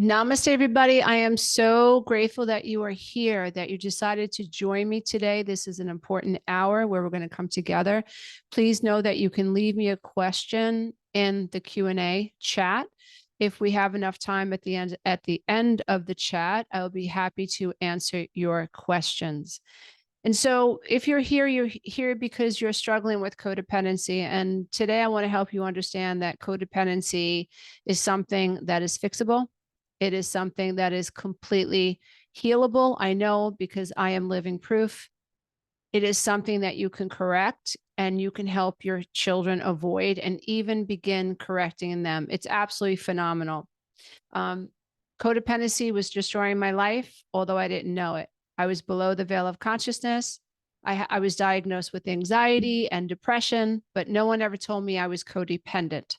Namaste, everybody. I am so grateful that you are here, that you decided to join me today. This is an important hour where we're going to come together. Please know that you can leave me a question in the Q&A chat. If we have enough time at the end of the chat, I'll be happy to answer your questions. And so if you're here because you're struggling with codependency. And today I want to help you understand that codependency is something that is fixable. It is something that is completely healable. I know because I am living proof. It is something that you can correct and you can help your children avoid and even begin correcting them. It's absolutely phenomenal. Codependency was destroying my life, although I didn't know it. I was below the veil of consciousness. I was diagnosed with anxiety and depression, but no one ever told me I was codependent.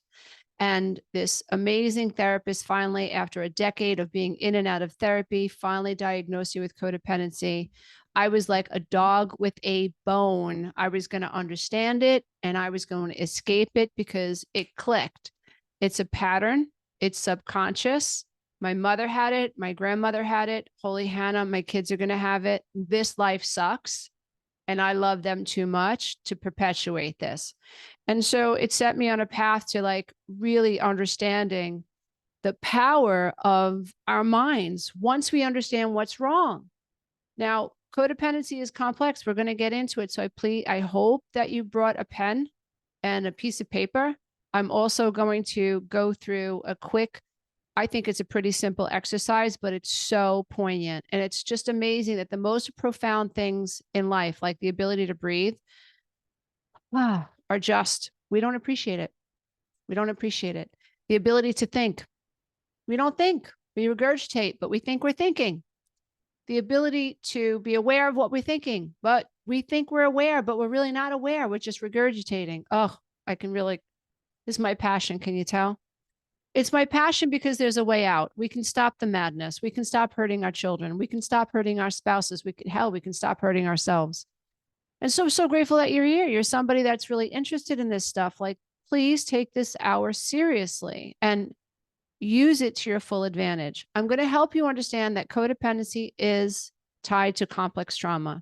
And this amazing therapist finally, after a decade of being in and out of therapy, finally diagnosed you with codependency. I was like a dog with a bone. I was going to understand it and I was going to escape it because it clicked. It's a pattern. It's subconscious. My mother had it. My grandmother had it. Holy Hannah, my kids are going to have it. This life sucks. And I love them too much to perpetuate this. And so it set me on a path to like really understanding the power of our minds once we understand what's wrong. Now, codependency is complex. We're going to get into it. So I hope that you brought a pen and a piece of paper. I'm also going to go through I think it's a pretty simple exercise, but it's so poignant. And it's just amazing that the most profound things in life, like the ability to breathe, are just, we don't appreciate it. We don't appreciate it. The ability to think. We don't think. We regurgitate, but we think we're thinking. The ability to be aware of what we're thinking, but we think we're aware, but we're really not aware. We're just regurgitating. Oh, this is my passion. Can you tell? It's my passion because there's a way out. We can stop the madness. We can stop hurting our children. We can stop hurting our spouses. We can stop hurting ourselves. And so grateful that you're here. You're somebody that's really interested in this stuff. Like, please take this hour seriously and use it to your full advantage. I'm going to help you understand that codependency is tied to complex trauma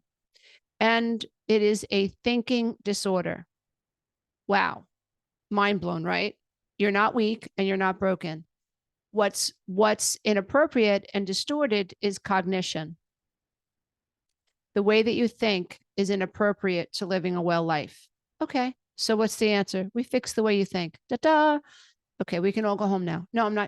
and it is a thinking disorder. Wow. Mind blown, right? You're not weak and you're not broken. What's inappropriate and distorted is cognition. The way that you think is inappropriate to living a well life. Okay, so what's the answer? We fix the way you think. Da-da. Okay, we can all go home now. No,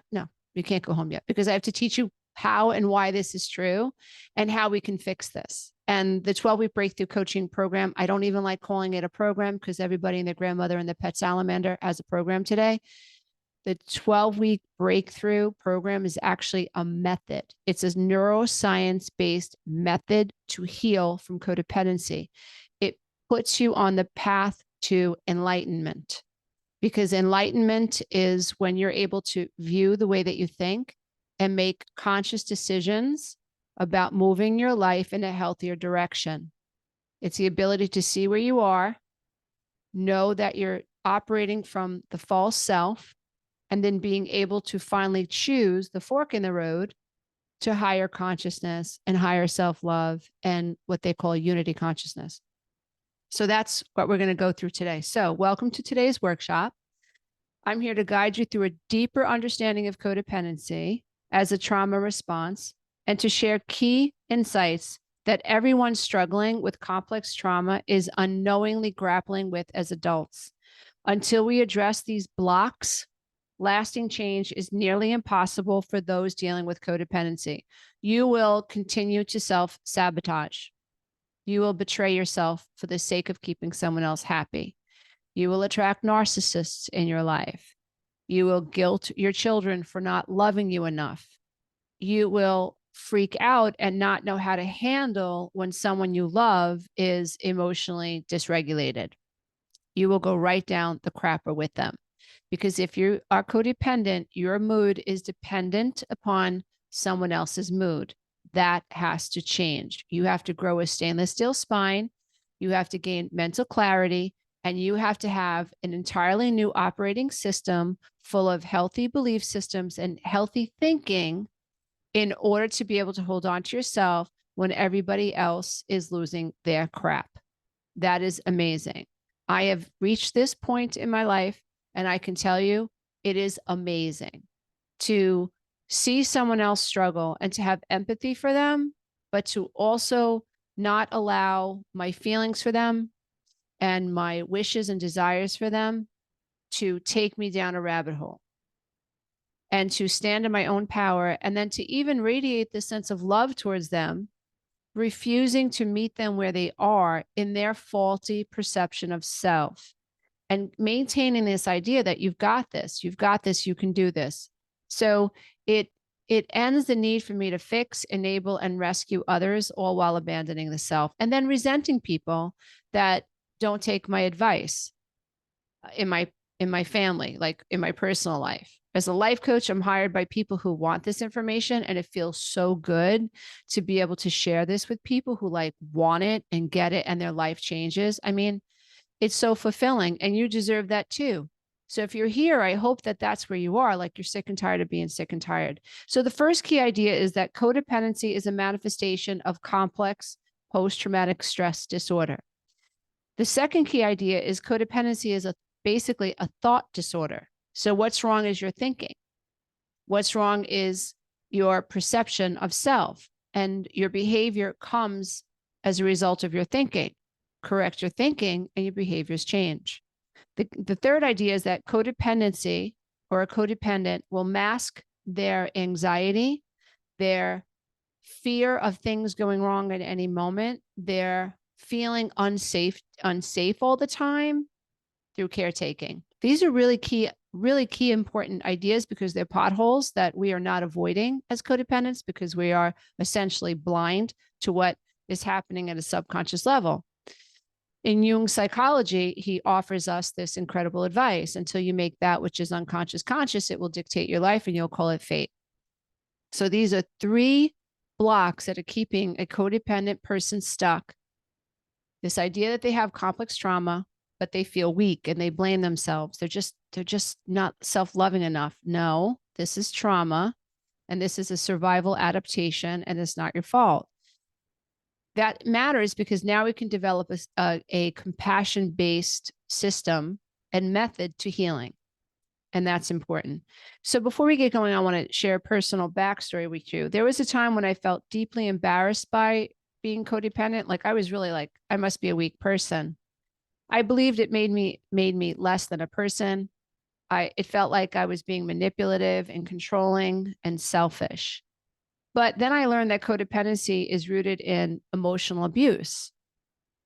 you can't go home yet because I have to teach you how and why this is true and how we can fix this. And the 12-week breakthrough coaching program, I don't even like calling it a program because everybody and their grandmother and the pet salamander has a program today. The 12-week breakthrough program is actually a method. It's a neuroscience-based method to heal from codependency. It puts you on the path to enlightenment because enlightenment is when you're able to view the way that you think and make conscious decisions about moving your life in a healthier direction. It's the ability to see where you are, know that you're operating from the false self, and then being able to finally choose the fork in the road to higher consciousness and higher self-love and what they call unity consciousness. So that's what we're going to go through today. So welcome to today's workshop. I'm here to guide you through a deeper understanding of codependency as a trauma response and to share key insights that everyone struggling with complex trauma is unknowingly grappling with as adults. Until we address these blocks, lasting change is nearly impossible for those dealing with codependency. You will continue to self-sabotage. You will betray yourself for the sake of keeping someone else happy. You will attract narcissists in your life. You will guilt your children for not loving you enough. You will freak out and not know how to handle when someone you love is emotionally dysregulated. You will go right down the crapper with them. Because if you are codependent, your mood is dependent upon someone else's mood. That has to change. You have to grow a stainless steel spine. You have to gain mental clarity, and you have to have an entirely new operating system full of healthy belief systems and healthy thinking in order to be able to hold on to yourself when everybody else is losing their crap. That is amazing. I have reached this point in my life, and I can tell you it is amazing to see someone else struggle and to have empathy for them, but to also not allow my feelings for them and my wishes and desires for them to take me down a rabbit hole, and to stand in my own power, and then to even radiate this sense of love towards them, refusing to meet them where they are in their faulty perception of self, and maintaining this idea that you've got this, you can do this. So it ends the need for me to fix, enable, and rescue others, all while abandoning the self, and then resenting people that don't take my advice in my family, like in my personal life. As a life coach, I'm hired by people who want this information, and it feels so good to be able to share this with people who like want it and get it and their life changes. I mean, it's so fulfilling, and you deserve that too. So if you're here, I hope that that's where you are, like you're sick and tired of being sick and tired. So the first key idea is that codependency is a manifestation of complex post-traumatic stress disorder. The second key idea is codependency is basically a thought disorder. So what's wrong is your thinking. What's wrong is your perception of self, and your behavior comes as a result of your thinking. Correct your thinking and your behaviors change. The third idea is that codependency or a codependent will mask their anxiety, their fear of things going wrong at any moment, their feeling unsafe all the time through caretaking. These are really key important ideas, because they're potholes that we are not avoiding as codependents, because we are essentially blind to what is happening at a subconscious level. In Jung's psychology, he offers us this incredible advice: until you make that which is unconscious conscious, it will dictate your life, and you'll call it fate. So these are 3 blocks that are keeping a codependent person stuck. This idea that they have complex trauma, but they feel weak and they blame themselves. They're just not self-loving enough. No, this is trauma, and this is a survival adaptation, and it's not your fault. That matters because now we can develop a compassion-based system and method to healing. And that's important. So before we get going, I want to share a personal backstory with you. There was a time when I felt deeply embarrassed by being codependent. Like I was really like, I must be a weak person. I believed it made me less than a person. It felt like I was being manipulative and controlling and selfish. But then I learned that codependency is rooted in emotional abuse,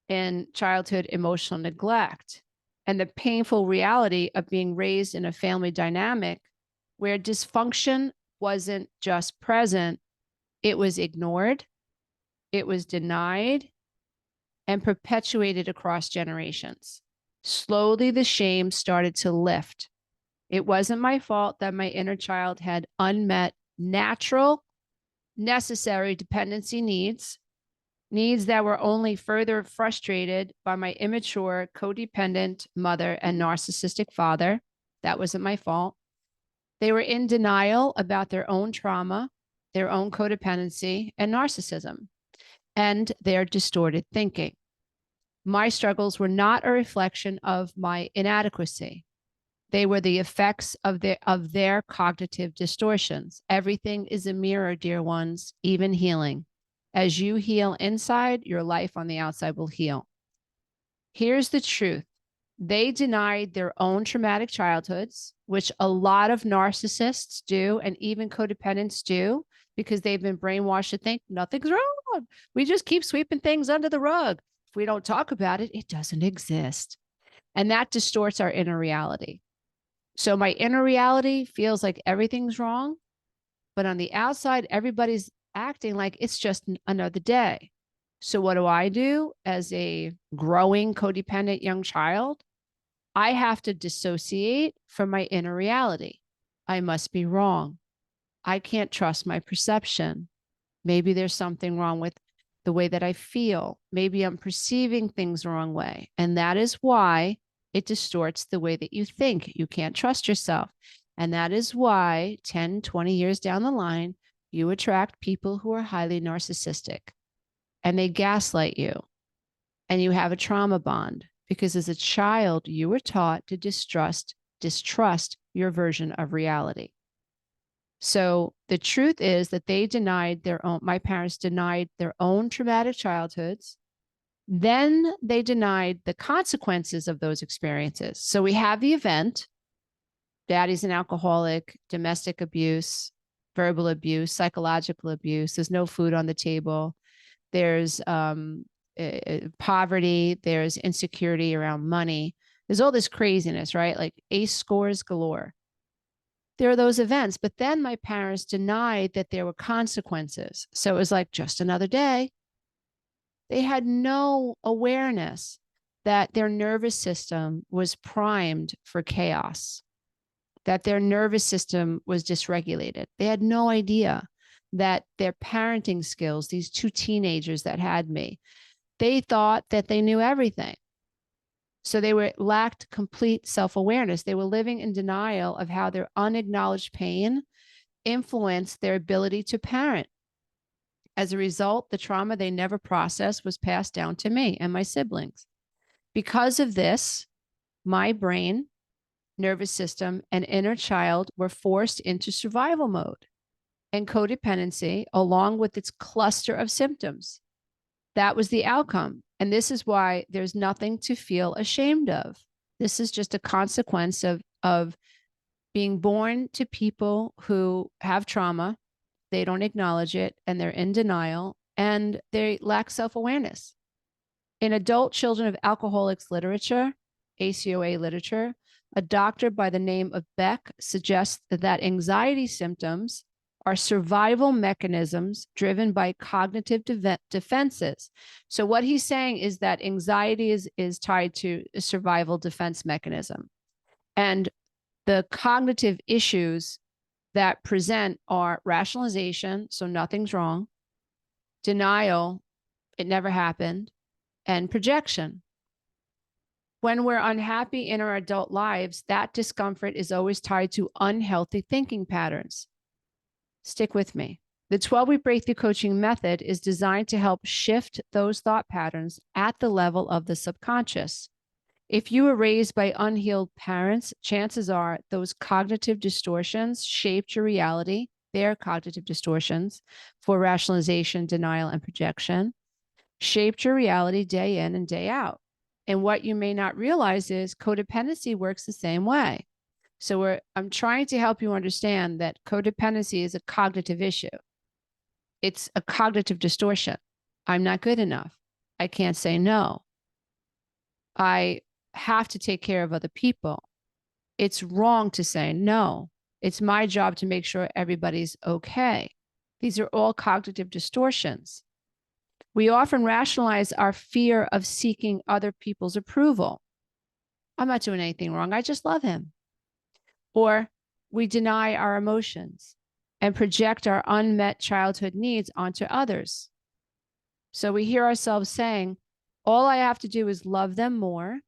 in childhood emotional neglect, and the painful reality of being raised in a family dynamic where dysfunction wasn't just present, it was ignored, it was denied, and perpetuated across generations. Slowly, the shame started to lift. It wasn't my fault that my inner child had unmet, natural, necessary dependency needs that were only further frustrated by my immature, codependent mother and narcissistic father. That wasn't my fault. They were in denial about their own trauma, their own codependency and narcissism, and their distorted thinking. My struggles were not a reflection of my inadequacy. They were the effects of their cognitive distortions. Everything is a mirror, dear ones, even healing. As you heal inside, your life on the outside will heal. Here's the truth. They denied their own traumatic childhoods, which a lot of narcissists do, and even codependents do, because they've been brainwashed to think nothing's wrong. We just keep sweeping things under the rug. If we don't talk about it, it doesn't exist. And that distorts our inner reality. So my inner reality feels like everything's wrong, but on the outside, everybody's acting like it's just another day. So what do as a growing codependent young child? I have to dissociate from my inner reality. I must be wrong. I can't trust my perception. Maybe there's something wrong with the way that I feel. Maybe I'm perceiving things the wrong way. And that is why it distorts the way that you think. You can't trust yourself. And that is why 10, 20 years down the line, you attract people who are highly narcissistic and they gaslight you, and you have a trauma bond because as a child, you were taught to distrust your version of reality. So the truth is that my parents denied their own traumatic childhoods. Then they denied the consequences of those experiences. So we have the event, daddy's an alcoholic, domestic abuse, verbal abuse, psychological abuse. There's no food on the table. There's poverty. There's insecurity around money. There's all this craziness, right? Like ACE scores galore. There are those events, but then my parents denied that there were consequences. So it was like just another day. They had no awareness that their nervous system was primed for chaos, that their nervous system was dysregulated. They had no idea that their parenting skills, these two teenagers that had me, they thought that they knew everything. So they lacked complete self-awareness. They were living in denial of how their unacknowledged pain influenced their ability to parent. As a result, the trauma they never processed was passed down to me and my siblings. Because of this, my brain, nervous system, and inner child were forced into survival mode and codependency, along with its cluster of symptoms. That was the outcome. And this is why there's nothing to feel ashamed of. This is just a consequence of being born to people who have trauma. They don't acknowledge it, and they're in denial, and they lack self-awareness. In adult children of alcoholics literature, ACOA literature, a doctor by the name of Beck suggests that anxiety symptoms are survival mechanisms driven by cognitive defenses. So what he's saying is that anxiety is tied to a survival defense mechanism. And the cognitive issues that present are rationalization, so nothing's wrong, denial, it never happened, and projection. When we're unhappy in our adult lives, that discomfort is always tied to unhealthy thinking patterns. Stick with me. The 12-week breakthrough coaching method is designed to help shift those thought patterns at the level of the subconscious. If you were raised by unhealed parents, chances are those cognitive distortions shaped your reality, their cognitive distortions for rationalization, denial, and projection, shaped your reality day in and day out. And what you may not realize is codependency works the same way. So I'm trying to help you understand that codependency is a cognitive issue. It's a cognitive distortion. I'm not good enough. I can't say no. I have to take care of other people. It's wrong to say no. It's my job to make sure everybody's okay. These are all cognitive distortions. We often rationalize our fear of seeking other people's approval. I'm not doing anything wrong. I just love him. Or we deny our emotions and project our unmet childhood needs onto others. So we hear ourselves saying, all I have to do is love them more,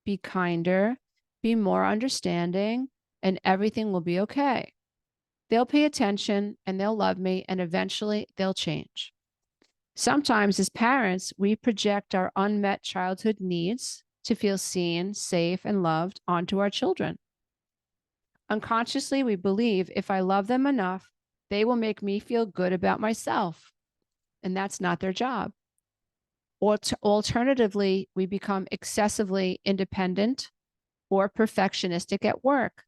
be kinder, be more understanding, and everything will be okay. They'll pay attention and they'll love me, and eventually they'll change. Sometimes as parents, we project our unmet childhood needs to feel seen, safe, and loved onto our children. Unconsciously, we believe if I love them enough, they will make me feel good about myself. And that's not their job. Or alternatively, we become excessively independent or perfectionistic at work.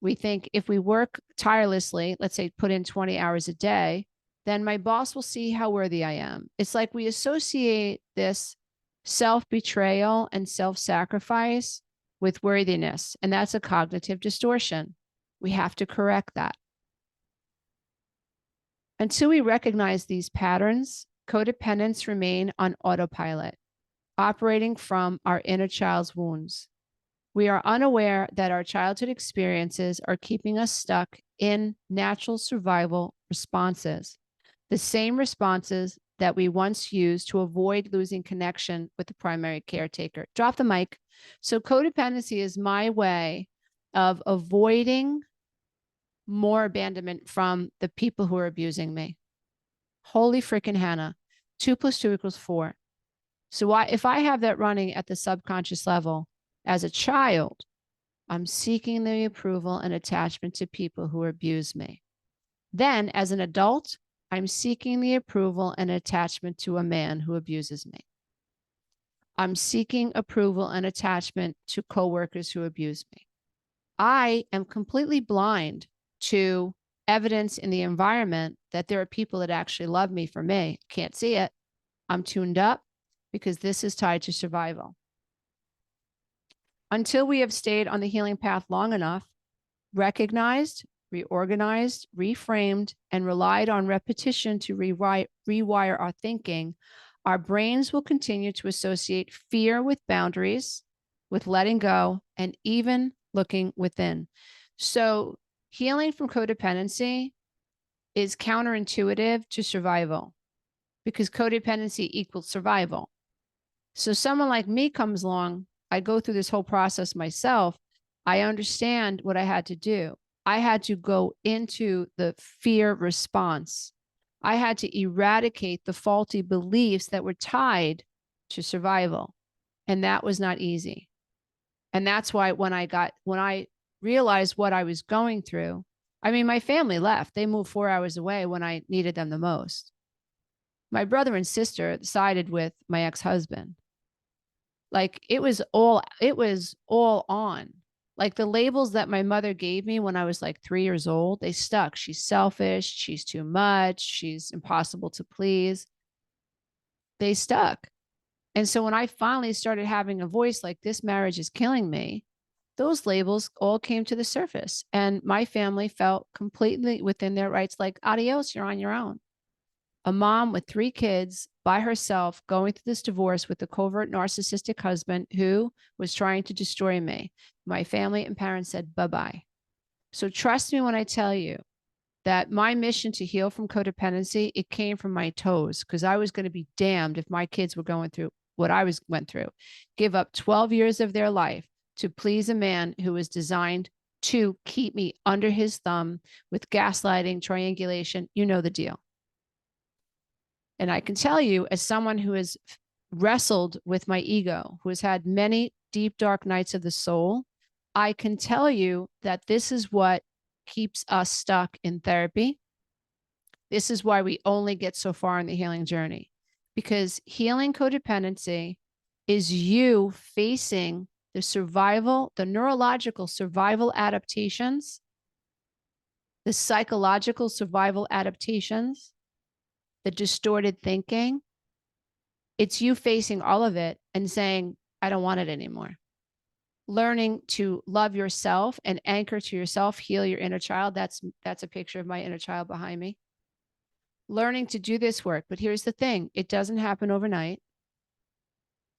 We think if we work tirelessly, let's say put in 20 hours a day, then my boss will see how worthy I am. It's like we associate this self-betrayal and self-sacrifice with worthiness, and that's a cognitive distortion. We have to correct that. Until we recognize these patterns, codependents remain on autopilot, operating from our inner child's wounds. We are unaware that our childhood experiences are keeping us stuck in natural survival responses, the same responses that we once used to avoid losing connection with the primary caretaker. Drop the mic. So codependency is my way of avoiding more abandonment from the people who are abusing me. Holy freaking Hannah. 2 + 2 = 4. So if I have that running at the subconscious level as a child, I'm seeking the approval and attachment to people who abuse me. Then as an adult, I'm seeking the approval and attachment to a man who abuses me. I'm seeking approval and attachment to coworkers who abuse me. I am completely blind to evidence in the environment that there are people that actually love me for me. Can't see it. I'm tuned up because this is tied to survival. Until we have stayed on the healing path long enough, recognized, reorganized, reframed, and relied on repetition to rewire our thinking, our brains will continue to associate fear with boundaries, with letting go, and even looking within. So healing from codependency is counterintuitive to survival because codependency equals survival. So someone like me comes along, I go through this whole process myself. I understand what I had to do. I had to go into the fear response. I had to eradicate the faulty beliefs that were tied to survival. And that was not easy. And that's why when I realized what I was going through, I mean, my family left. They moved 4 hours away when I needed them the most. My brother and sister sided with my ex-husband. Like it was all on. Like the labels that my mother gave me when I was like 3 years old, they stuck. She's selfish. She's too much. She's impossible to please. They stuck. And so when I finally started having a voice like this marriage is killing me, those labels all came to the surface. And my family felt completely within their rights, like adios, you're on your own. A mom with 3 kids by herself going through this divorce with a covert narcissistic husband who was trying to destroy me. My family and parents said, bye-bye. So trust me when I tell you that my mission to heal from codependency, it came from my toes because I was going to be damned if my kids were going through what I went through. Give up 12 years of their life to please a man who was designed to keep me under his thumb with gaslighting, triangulation, you know the deal. And I can tell you, as someone who has wrestled with my ego, who has had many deep, dark nights of the soul, I can tell you that this is what keeps us stuck in therapy. This is why we only get so far in the healing journey, because healing codependency is you facing the survival, the neurological survival adaptations, the psychological survival adaptations, the distorted thinking. It's you facing all of it and saying, I don't want it anymore. Learning to love yourself and anchor to yourself, heal your inner child. That's a picture of my inner child behind me. Learning to do this work. But here's the thing, it doesn't happen overnight.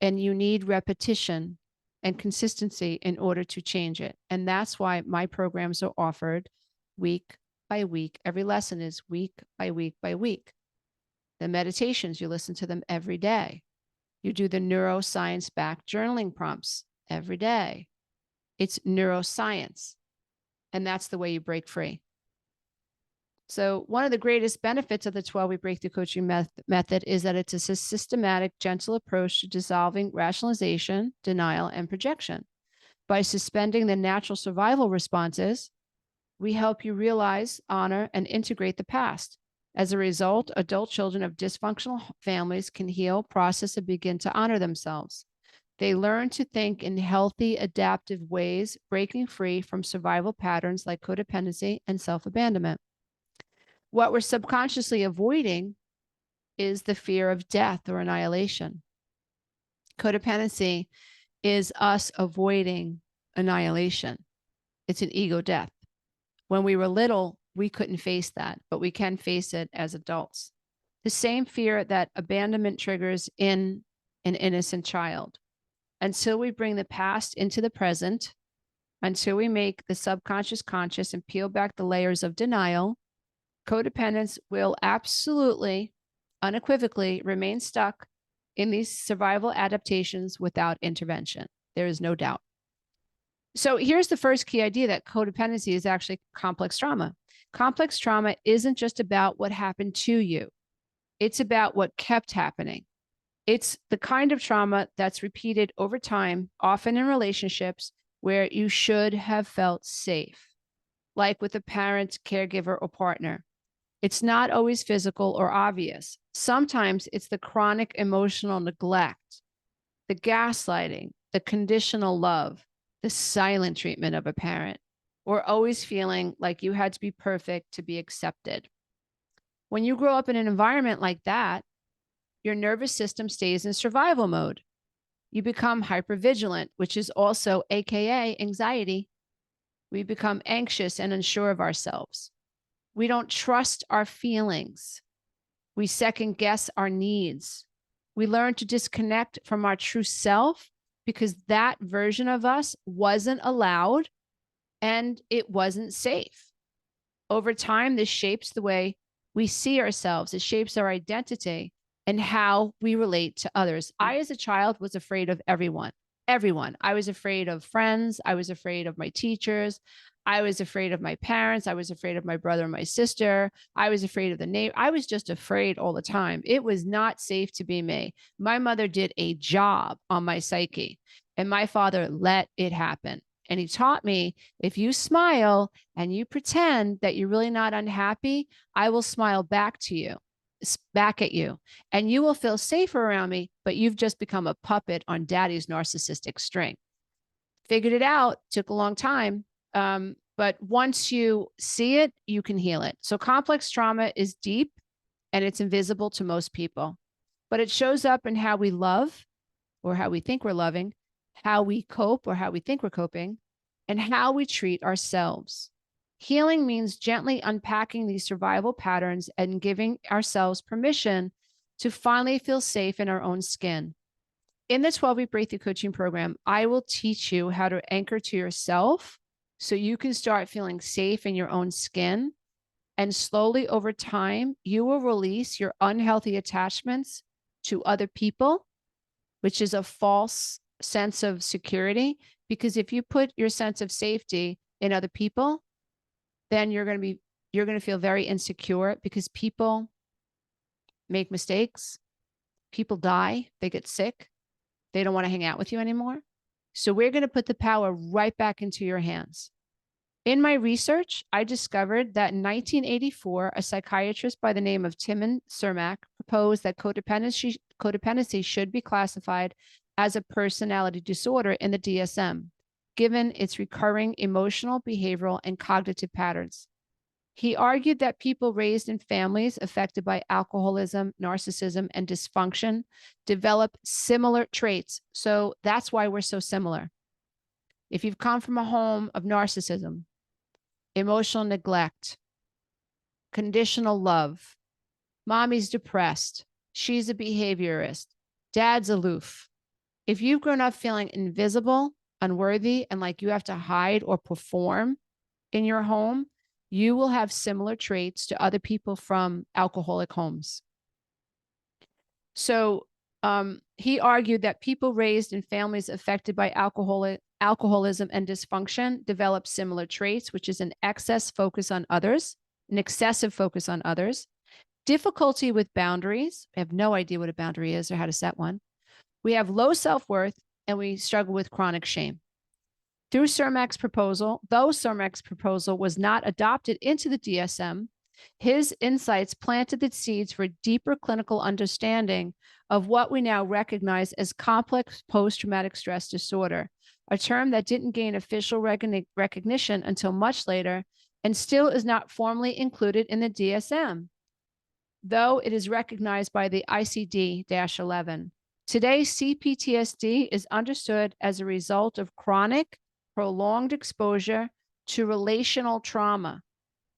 And you need repetition and consistency in order to change it. And that's why my programs are offered week by week. Every lesson is week by week by week. The meditations, you listen to them every day. You do the neuroscience backed journaling prompts every day. It's neuroscience. And that's the way you break free. So one of the greatest benefits of the 12-week breakthrough coaching method is that it's a systematic, gentle approach to dissolving rationalization, denial, and projection. By suspending the natural survival responses, we help you realize, honor, and integrate the past. As a result, adult children of dysfunctional families can heal, process, and begin to honor themselves. They learn to think in healthy, adaptive ways, breaking free from survival patterns like codependency and self-abandonment. What we're subconsciously avoiding is the fear of death or annihilation. Codependency is us avoiding annihilation. It's an ego death. When we were little, we couldn't face that, but we can face it as adults. The same fear that abandonment triggers in an innocent child. Until we bring the past into the present, until we make the subconscious conscious and peel back the layers of denial, codependents will absolutely, unequivocally remain stuck in these survival adaptations without intervention. There is no doubt. So here's the first key idea, that codependency is actually complex trauma. Complex trauma isn't just about what happened to you. It's about what kept happening. It's the kind of trauma that's repeated over time, often in relationships where you should have felt safe, like with a parent, caregiver, or partner. It's not always physical or obvious. Sometimes it's the chronic emotional neglect, the gaslighting, the conditional love, the silent treatment of a parent, or always feeling like you had to be perfect to be accepted. When you grow up in an environment like that, your nervous system stays in survival mode. You become hypervigilant, which is also AKA anxiety. We become anxious and unsure of ourselves. We don't trust our feelings. We second guess our needs. We learn to disconnect from our true self because that version of us wasn't allowed and it wasn't safe. Over time, this shapes the way we see ourselves. It shapes our identity and how we relate to others. I, as a child, was afraid of everyone. I was afraid of friends. I was afraid of my teachers. I was afraid of my parents. I was afraid of my brother and my sister. I was afraid of the neighbor. I was just afraid all the time. It was not safe to be me. My mother did a job on my psyche, and my father let it happen. And he taught me, if you smile and you pretend that you're really not unhappy, I will smile back at you, and you will feel safer around me, but you've just become a puppet on daddy's narcissistic string. Figured it out, took a long time. But once you see it, you can heal it. So complex trauma is deep and it's invisible to most people, but it shows up in how we love or how we think we're loving, how we cope or how we think we're coping, and how we treat ourselves. Healing means gently unpacking these survival patterns and giving ourselves permission to finally feel safe in our own skin. In the 12-week breakthrough coaching program, I will teach you how to anchor to yourself so you can start feeling safe in your own skin. And slowly over time, you will release your unhealthy attachments to other people, which is a false sense of security. Because if you put your sense of safety in other people, then you're going to feel very insecure because people make mistakes. People die, they get sick. They don't want to hang out with you anymore. So we're going to put the power right back into your hands. In my research, I discovered that in 1984, a psychiatrist by the name of Timon Cermak proposed that codependency should be classified as a personality disorder in the DSM, given its recurring emotional, behavioral, and cognitive patterns. He argued that people raised in families affected by alcoholism, narcissism, and dysfunction develop similar traits. So that's why we're so similar. If you've come from a home of narcissism, emotional neglect, conditional love, mommy's depressed, she's a behaviorist, dad's aloof. If you've grown up feeling invisible, unworthy, and like you have to hide or perform in your home, you will have similar traits to other people from alcoholic homes. So he argued that people raised in families affected by alcoholism and dysfunction develop similar traits, which is an excessive focus on others, difficulty with boundaries. I have no idea what a boundary is or how to set one. We have low self-worth, and we struggle with chronic shame. Through Cermak's proposal, though Cermak's proposal was not adopted into the DSM, his insights planted the seeds for deeper clinical understanding of what we now recognize as complex post-traumatic stress disorder, a term that didn't gain official recognition until much later and still is not formally included in the DSM, though it is recognized by the ICD-11. Today, CPTSD is understood as a result of chronic, prolonged exposure to relational trauma,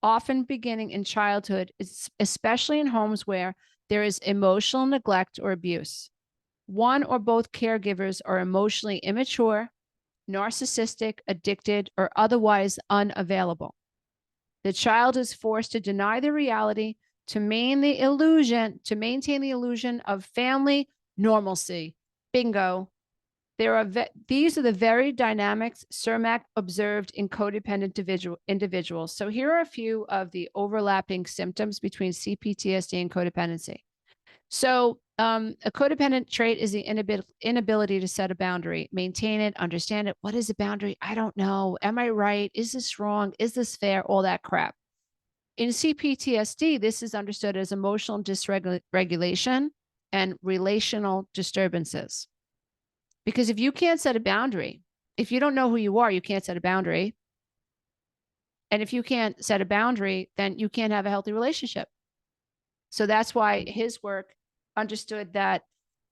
often beginning in childhood, especially in homes where there is emotional neglect or abuse. One or both caregivers are emotionally immature, narcissistic, addicted, or otherwise unavailable. The child is forced to deny the reality to maintain the illusion of family normalcy. Bingo. These are the very dynamics Cermak observed in codependent individuals. So here are a few of the overlapping symptoms between CPTSD and codependency. So a codependent trait is the inability to set a boundary, maintain it, understand it. What is a boundary? I don't know. Am I right? Is this wrong? Is this fair? All that crap. In CPTSD, this is understood as emotional dysregulation and relational disturbances. Because if you can't set a boundary, if you don't know who you are, you can't set a boundary. And if you can't set a boundary, then you can't have a healthy relationship. So that's why his work understood that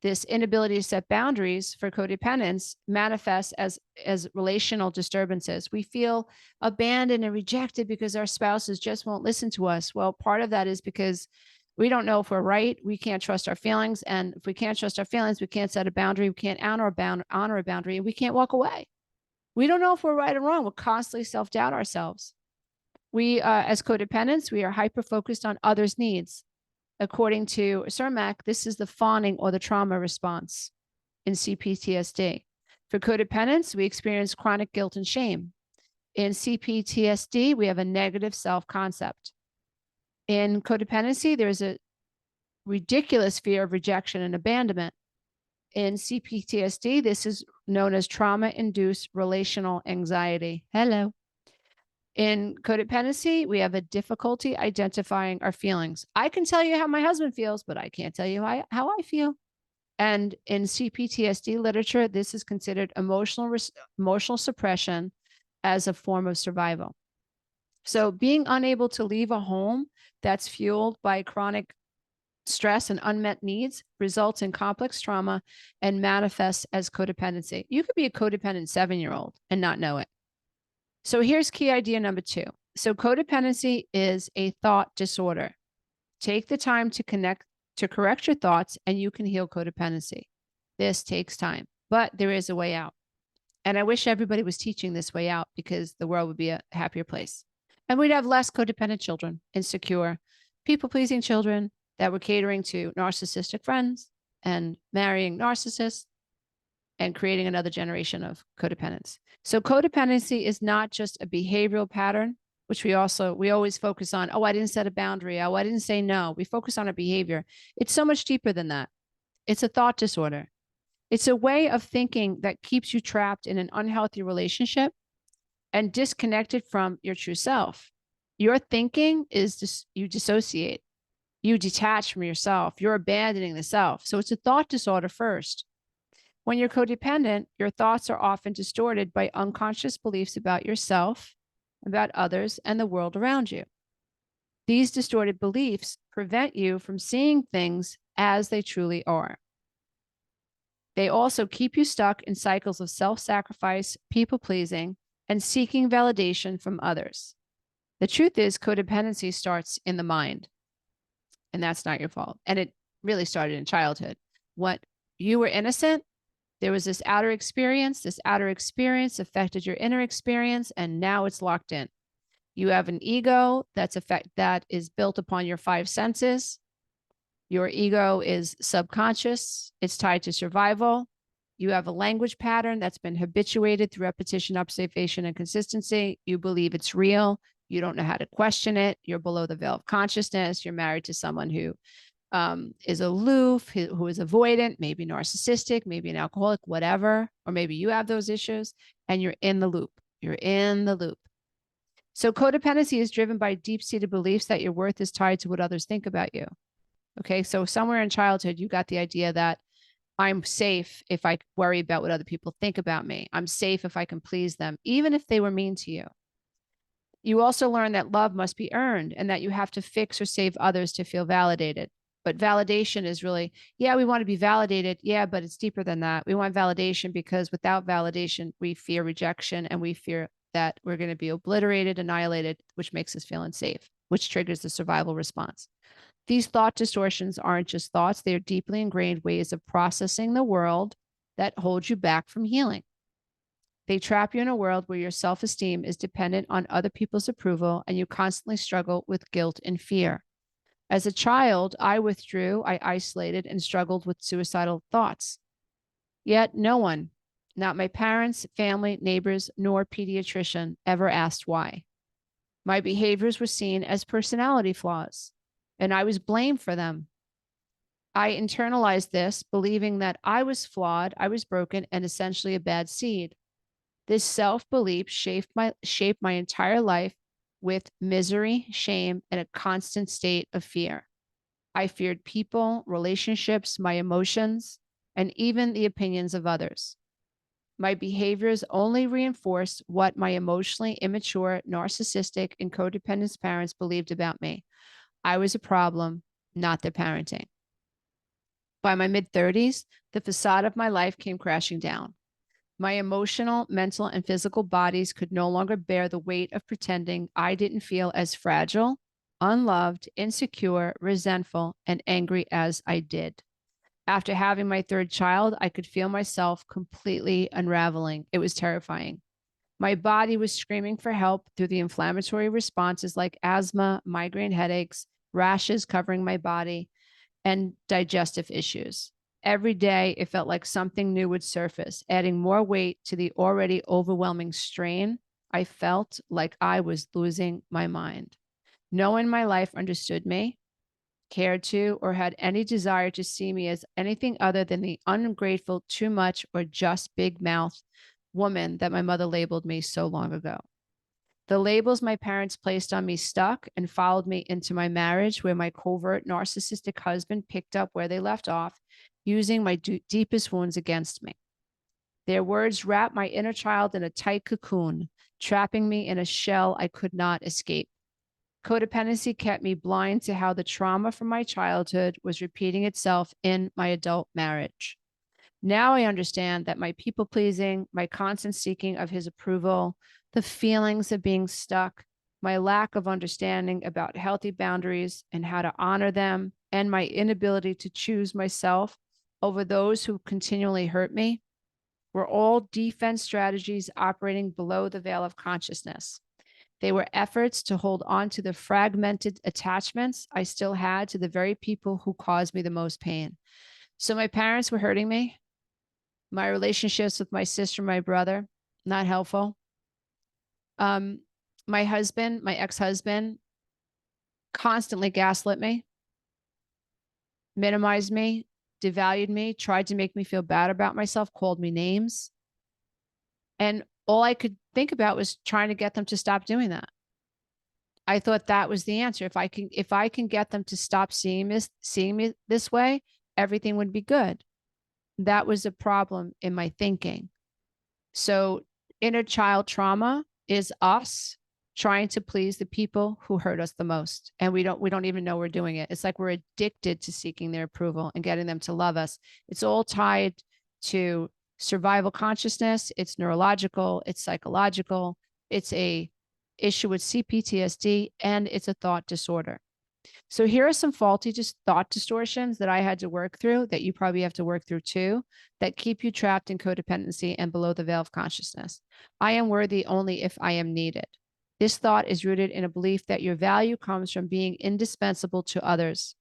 this inability to set boundaries for codependence manifests as relational disturbances. We feel abandoned and rejected because our spouses just won't listen to us. Well, part of that is because we don't know if we're right. We can't trust our feelings. And if we can't trust our feelings, we can't set a boundary. We can't honor a boundary, and we can't walk away. We don't know if we're right or wrong. We're constantly self-doubt ourselves. We, as codependents, we are hyper-focused on others' needs. According to Cermak, this is the fawning or the trauma response in CPTSD. For codependence, we experience chronic guilt and shame. In CPTSD, we have a negative self-concept. In codependency, there's a ridiculous fear of rejection and abandonment. In CPTSD, this is known as trauma-induced relational anxiety. Hello. In codependency, we have a difficulty identifying our feelings. I can tell you how my husband feels, but I can't tell you how I feel. And in CPTSD literature, this is considered emotional suppression as a form of survival. So being unable to leave a home that's fueled by chronic stress and unmet needs results in complex trauma and manifests as codependency. You could be a codependent 7-year-old and not know it. So here's key idea number 2. So codependency is a thought disorder. Take the time to correct your thoughts, and you can heal codependency. This takes time, but there is a way out. And I wish everybody was teaching this way out, because the world would be a happier place. And we'd have less codependent children, insecure, people-pleasing children that were catering to narcissistic friends and marrying narcissists and creating another generation of codependence. So codependency is not just a behavioral pattern, which we always focus on. Oh, I didn't set a boundary. Oh, I didn't say no. We focus on our behavior. It's so much deeper than that. It's a thought disorder. It's a way of thinking that keeps you trapped in an unhealthy relationship and disconnected from your true self. Your thinking is you dissociate. You detach from yourself. You're abandoning the self. So it's a thought disorder first. When you're codependent, your thoughts are often distorted by unconscious beliefs about yourself, about others, and the world around you. These distorted beliefs prevent you from seeing things as they truly are. They also keep you stuck in cycles of self-sacrifice, people-pleasing, and seeking validation from others. The truth is, codependency starts in the mind, and that's not your fault. And it really started in childhood. What you were innocent, there was this outer experience affected your inner experience, and now it's locked in. You have an ego that is built upon your 5 senses. Your ego is subconscious. It's tied to survival. You have a language pattern that's been habituated through repetition, observation, and consistency. You believe it's real. You don't know how to question it. You're below the veil of consciousness. You're married to someone who is aloof, who is avoidant, maybe narcissistic, maybe an alcoholic, whatever, or maybe you have those issues, and you're in the loop. You're in the loop. So codependency is driven by deep-seated beliefs that your worth is tied to what others think about you. Okay, so somewhere in childhood, you got the idea that I'm safe if I worry about what other people think about me. I'm safe if I can please them, even if they were mean to you. You also learn that love must be earned and that you have to fix or save others to feel validated. But validation is really, yeah, we want to be validated. Yeah, but it's deeper than that. We want validation because without validation, we fear rejection, and we fear that we're going to be obliterated, annihilated, which makes us feel unsafe, which triggers the survival response. These thought distortions aren't just thoughts. They are deeply ingrained ways of processing the world that hold you back from healing. They trap you in a world where your self-esteem is dependent on other people's approval, and you constantly struggle with guilt and fear. As a child, I withdrew, I isolated, and struggled with suicidal thoughts. Yet no one Not my parents, family, neighbors, nor pediatrician ever asked why. My behaviors were seen as personality flaws, and I was blamed for them. I internalized this, believing that I was flawed, I was broken, and essentially a bad seed. This self-belief shaped my entire life with misery, shame, and a constant state of fear. I feared people, relationships, my emotions, and even the opinions of others. My behaviors only reinforced what my emotionally immature, narcissistic, and codependent parents believed about me. I was a problem, not their parenting. By my mid-30s, the facade of my life came crashing down. My emotional, mental, and physical bodies could no longer bear the weight of pretending I didn't feel as fragile, unloved, insecure, resentful, and angry as I did. After having my third child, I could feel myself completely unraveling. It was terrifying. My body was screaming for help through the inflammatory responses like asthma, migraine headaches, rashes covering my body, and digestive issues. Every day, it felt like something new would surface, adding more weight to the already overwhelming strain. I felt like I was losing my mind. No one in my life understood me, cared to, or had any desire to see me as anything other than the ungrateful, too much, or just big mouth woman that my mother labeled me so long ago. The labels my parents placed on me stuck and followed me into my marriage, where my covert narcissistic husband picked up where they left off, using my deepest wounds against me. Their words wrapped my inner child in a tight cocoon, trapping me in a shell I could not escape. Codependency kept me blind to how the trauma from my childhood was repeating itself in my adult marriage. Now I understand that my people pleasing, my constant seeking of his approval, the feelings of being stuck, my lack of understanding about healthy boundaries and how to honor them, and my inability to choose myself over those who continually hurt me were all defense strategies operating below the veil of consciousness. They were efforts to hold on to the fragmented attachments I still had to the very people who caused me the most pain. So my parents were hurting me. My relationships with my sister, my brother, not helpful. My husband, my ex-husband, constantly gaslit me, minimized me, devalued me, tried to make me feel bad about myself, called me names. And all I could think about was trying to get them to stop doing that. I thought that was the answer. If I can get them to stop seeing me this way, everything would be good. That was a problem in my thinking. So inner child trauma is us trying to please the people who hurt us the most. And we don't even know we're doing it. It's like we're addicted to seeking their approval and getting them to love us. It's all tied to survival consciousness. It's neurological, it's psychological, it's a issue with CPTSD, and it's a thought disorder. So here are some faulty thought distortions that I had to work through, that you probably have to work through too, that keep you trapped in codependency and below the veil of consciousness. I am worthy only if I am needed. This thought is rooted in a belief that your value comes from being indispensable to others.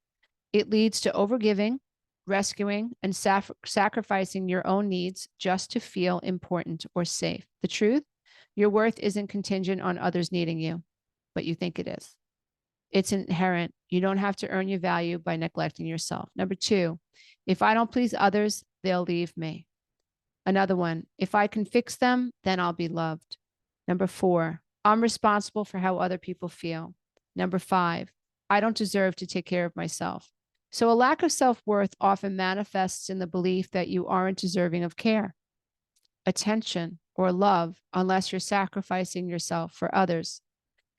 It leads to overgiving, rescuing, and sacrificing your own needs just to feel important or safe. The truth, your worth isn't contingent on others needing you, but you think it is. It's inherent. You don't have to earn your value by neglecting yourself. Number two, if I don't please others, they'll leave me. Another one, if I can fix them, then I'll be loved. Number four, I'm responsible for how other people feel. Number five, I don't deserve to take care of myself. So a lack of self-worth often manifests in the belief that you aren't deserving of care, attention, or love unless you're sacrificing yourself for others.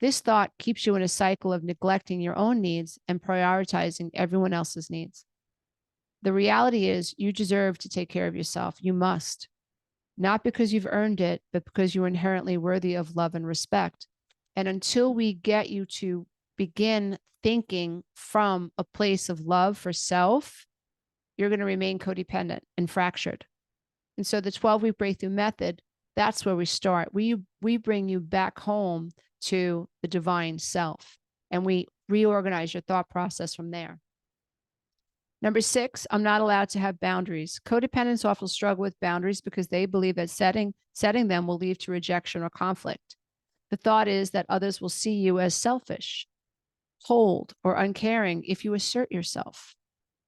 This thought keeps you in a cycle of neglecting your own needs and prioritizing everyone else's needs. The reality is you deserve to take care of yourself. You must, not because you've earned it, but because you're inherently worthy of love and respect. And until we get you to begin thinking from a place of love for self, you're going to remain codependent and fractured. And so the 12-week breakthrough method, that's where we start. We bring you back home to the divine self, and we reorganize your thought process from there. Number 6, I'm not allowed to have boundaries. Codependents often struggle with boundaries because they believe that setting them will lead to rejection or conflict. The thought is that others will see you as selfish, cold, or uncaring if you assert yourself.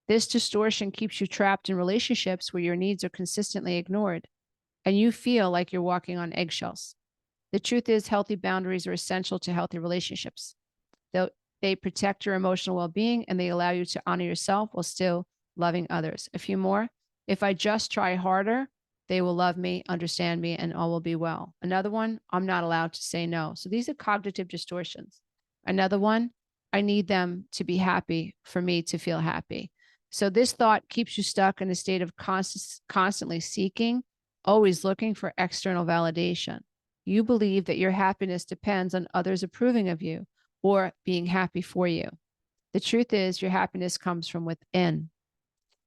This distortion keeps you trapped in relationships where your needs are consistently ignored and you feel like you're walking on eggshells. The truth is, healthy boundaries are essential to healthy relationships. They protect your emotional well-being and they allow you to honor yourself while still loving others. A few more. If I just try harder, they will love me, understand me, and all will be well. Another one, I'm not allowed to say no. So these are cognitive distortions. Another one, I need them to be happy for me to feel happy. So this thought keeps you stuck in a state of constantly seeking, always looking for external validation. You believe that your happiness depends on others approving of you or being happy for you. The truth is, your happiness comes from within.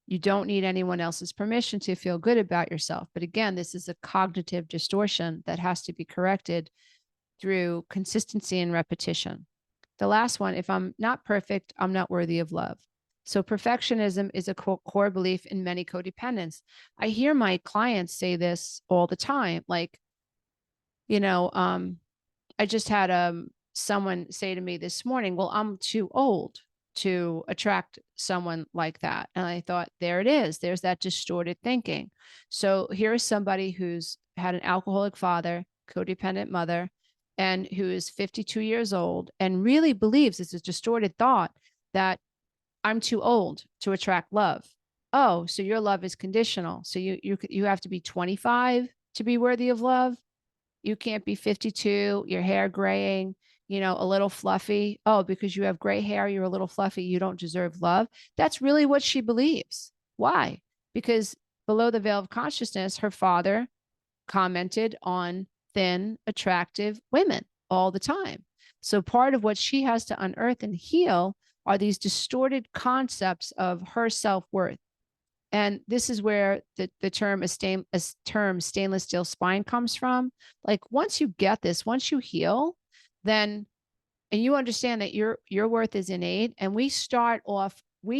You don't need anyone else's permission to feel good about yourself. But again, this is a cognitive distortion that has to be corrected through consistency and repetition. The last one, if I'm not perfect, I'm not worthy of love. So perfectionism is a core belief in many codependents. I hear my clients say this all the time. Like, I just had someone say to me this morning, well, I'm too old to attract someone like that. And I thought, there it is. There's that distorted thinking. So here's somebody who's had an alcoholic father, codependent mother, and who is 52 years old and really believes it's a distorted thought that I'm too old to attract love. Oh, so your love is conditional. So you have to be 25 to be worthy of love. You can't be 52, your hair graying, a little fluffy. Oh, because you have gray hair, you're a little fluffy, you don't deserve love. That's really what she believes. Why? Because below the veil of consciousness, her father commented on thin, attractive women all the time. So part of what she has to unearth and heal are these distorted concepts of her self-worth. And this is where the term stainless steel spine comes from. Like once you get this, once you heal, then and you understand that your worth is innate. And we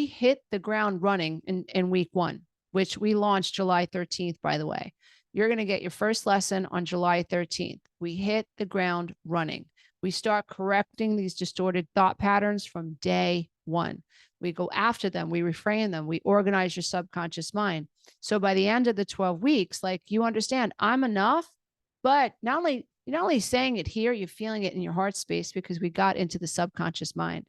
hit the ground running in week 1, which we launched July 13th, by the way. You're going to get your first lesson on July 13th. We hit the ground running. We start correcting these distorted thought patterns from day 1. We go after them, we reframe them, we organize your subconscious mind. So by the end of the 12 weeks, like you understand, I'm enough, but you're not only saying it here, you're feeling it in your heart space because we got into the subconscious mind.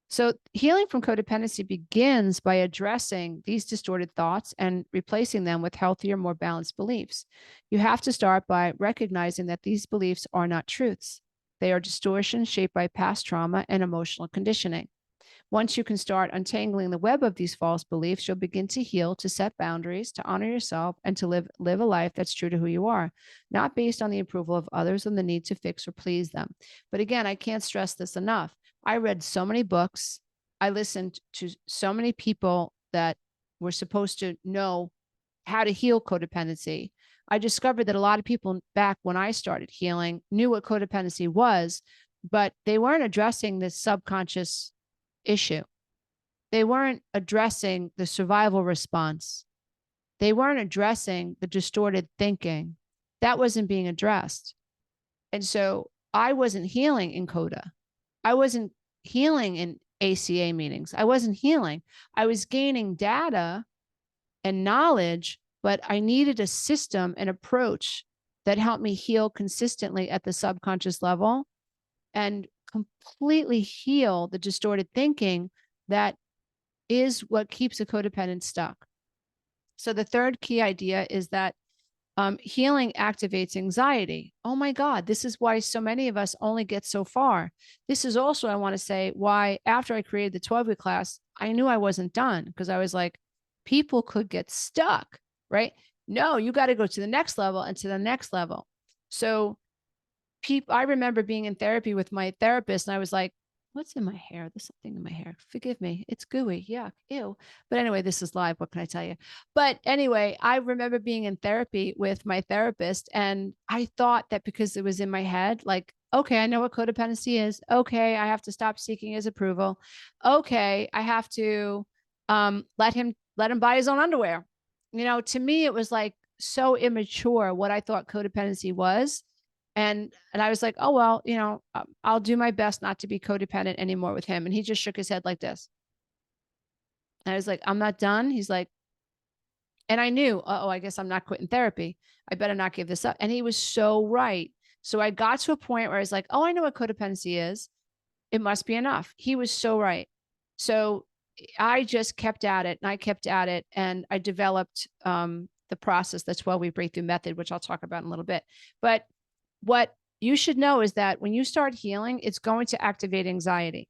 So healing from codependency begins by addressing these distorted thoughts and replacing them with healthier, more balanced beliefs. You have to start by recognizing that these beliefs are not truths. They are distortions shaped by past trauma and emotional conditioning. Once you can start untangling the web of these false beliefs, you'll begin to heal, to set boundaries, to honor yourself, and to live a life that's true to who you are, not based on the approval of others and the need to fix or please them. But again, I can't stress this enough. I read so many books. I listened to so many people that were supposed to know how to heal codependency. I discovered that a lot of people back when I started healing knew what codependency was, but they weren't addressing this subconscious issue. They weren't addressing the survival response. They weren't addressing the distorted thinking. That wasn't being addressed. And so I wasn't healing in CODA. I wasn't healing in ACA meetings. I wasn't healing. I was gaining data and knowledge, but I needed a system and approach that helped me heal consistently at the subconscious level and completely heal the distorted thinking that is what keeps a codependent stuck. So the third key idea is that healing activates anxiety. Oh my God, this is why so many of us only get so far. This is also, I want to say, why after I created the 12-week class, I knew I wasn't done because I was like, people could get stuck, right? No, you got to go to the next level and to the next level. So I remember being in therapy with my therapist and I was like, what's in my hair? There's something in my hair. Forgive me. It's gooey. Yuck. Ew. But anyway, this is live. What can I tell you? But anyway, I remember being in therapy with my therapist and I thought that because it was in my head, like, okay, I know what codependency is. Okay, I have to stop seeking his approval. Okay, I have to Let him buy his own underwear. You know, to me, it was like so immature what I thought codependency was. And I was like, oh, well, you know, I'll do my best not to be codependent anymore with him. And he just shook his head like this. And I was like, I'm not done. He's like, and I knew, oh, I guess I'm not quitting therapy. I better not give this up. And he was so right. So I got to a point where I was like, oh, I know what codependency is. It must be enough. He was so right. So I just kept at it and I kept at it and I developed the process, the 12-week breakthrough method, which I'll talk about in a little bit. But what you should know is that when you start healing, it's going to activate anxiety.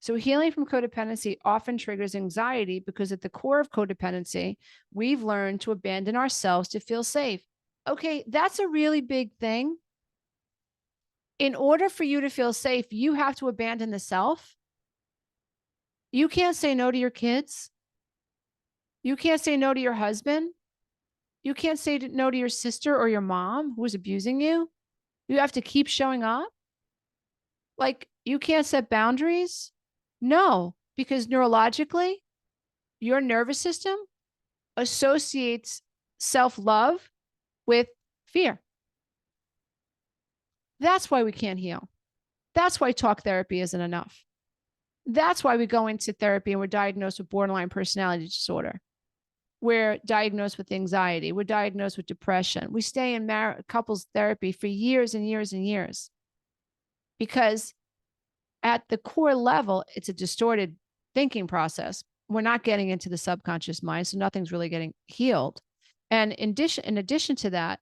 So healing from codependency often triggers anxiety because at the core of codependency, we've learned to abandon ourselves to feel safe. Okay, that's a really big thing. In order for you to feel safe, you have to abandon the self. You can't say no to your kids. You can't say no to your husband. You can't say no to your sister or your mom who is abusing you. You have to keep showing up. Like, you can't set boundaries. No, because neurologically, your nervous system associates self-love with fear. That's why we can't heal. That's why talk therapy isn't enough. That's why we go into therapy and we're diagnosed with borderline personality disorder. We're diagnosed with anxiety. We're diagnosed with depression. We stay in couples therapy for years and years and years because at the core level, it's a distorted thinking process. We're not getting into the subconscious mind, so nothing's really getting healed. And in addition to that,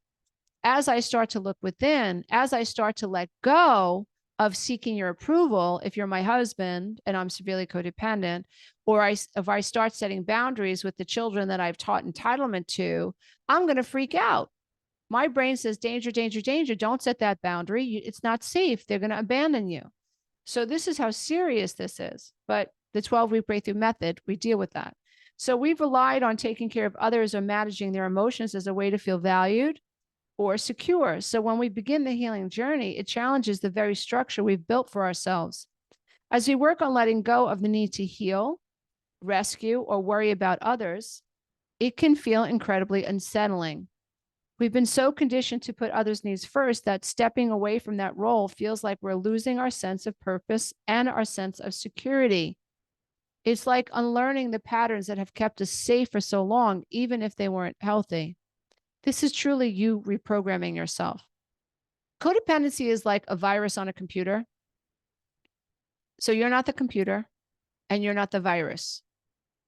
as I start to look within, as I start to let go of seeking your approval, if you're my husband and I'm severely codependent, or if I start setting boundaries with the children that I've taught entitlement to, I'm going to freak out. My brain says, danger, danger, danger. Don't set that boundary. It's not safe. They're going to abandon you. So this is how serious this is. But the 12-week breakthrough method, we deal with that. So we've relied on taking care of others or managing their emotions as a way to feel valued or secure. So when we begin the healing journey, it challenges the very structure we've built for ourselves. As we work on letting go of the need to heal, rescue, or worry about others, it can feel incredibly unsettling. We've been so conditioned to put others' needs first that stepping away from that role feels like we're losing our sense of purpose and our sense of security. It's like unlearning the patterns that have kept us safe for so long, even if they weren't healthy. This is truly you reprogramming yourself. Codependency is like a virus on a computer. So you're not the computer and you're not the virus.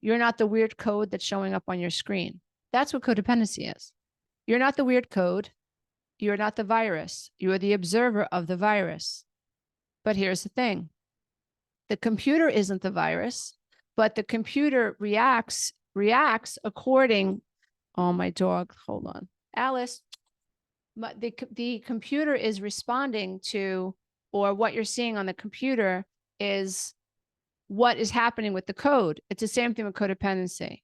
You're not the weird code that's showing up on your screen. That's what codependency is. You're not the weird code. You're not the virus. You're the observer of the virus. But here's the thing. The computer isn't the virus, but the computer reacts according. Oh, my dog. Hold on. Alice. The computer is responding to, or what you're seeing on the computer is what is happening with the code. It's the same thing with codependency.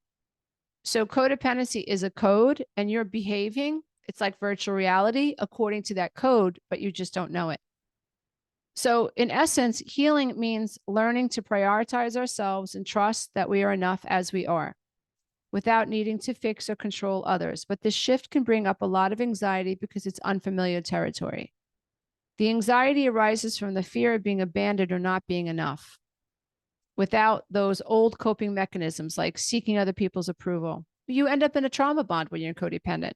So codependency is a code and you're behaving, it's like virtual reality according to that code, but you just don't know it. So in essence, healing means learning to prioritize ourselves and trust that we are enough as we are without needing to fix or control others. But this shift can bring up a lot of anxiety because it's unfamiliar territory. The anxiety arises from the fear of being abandoned or not being enough without those old coping mechanisms like seeking other people's approval. You end up in a trauma bond when you're codependent.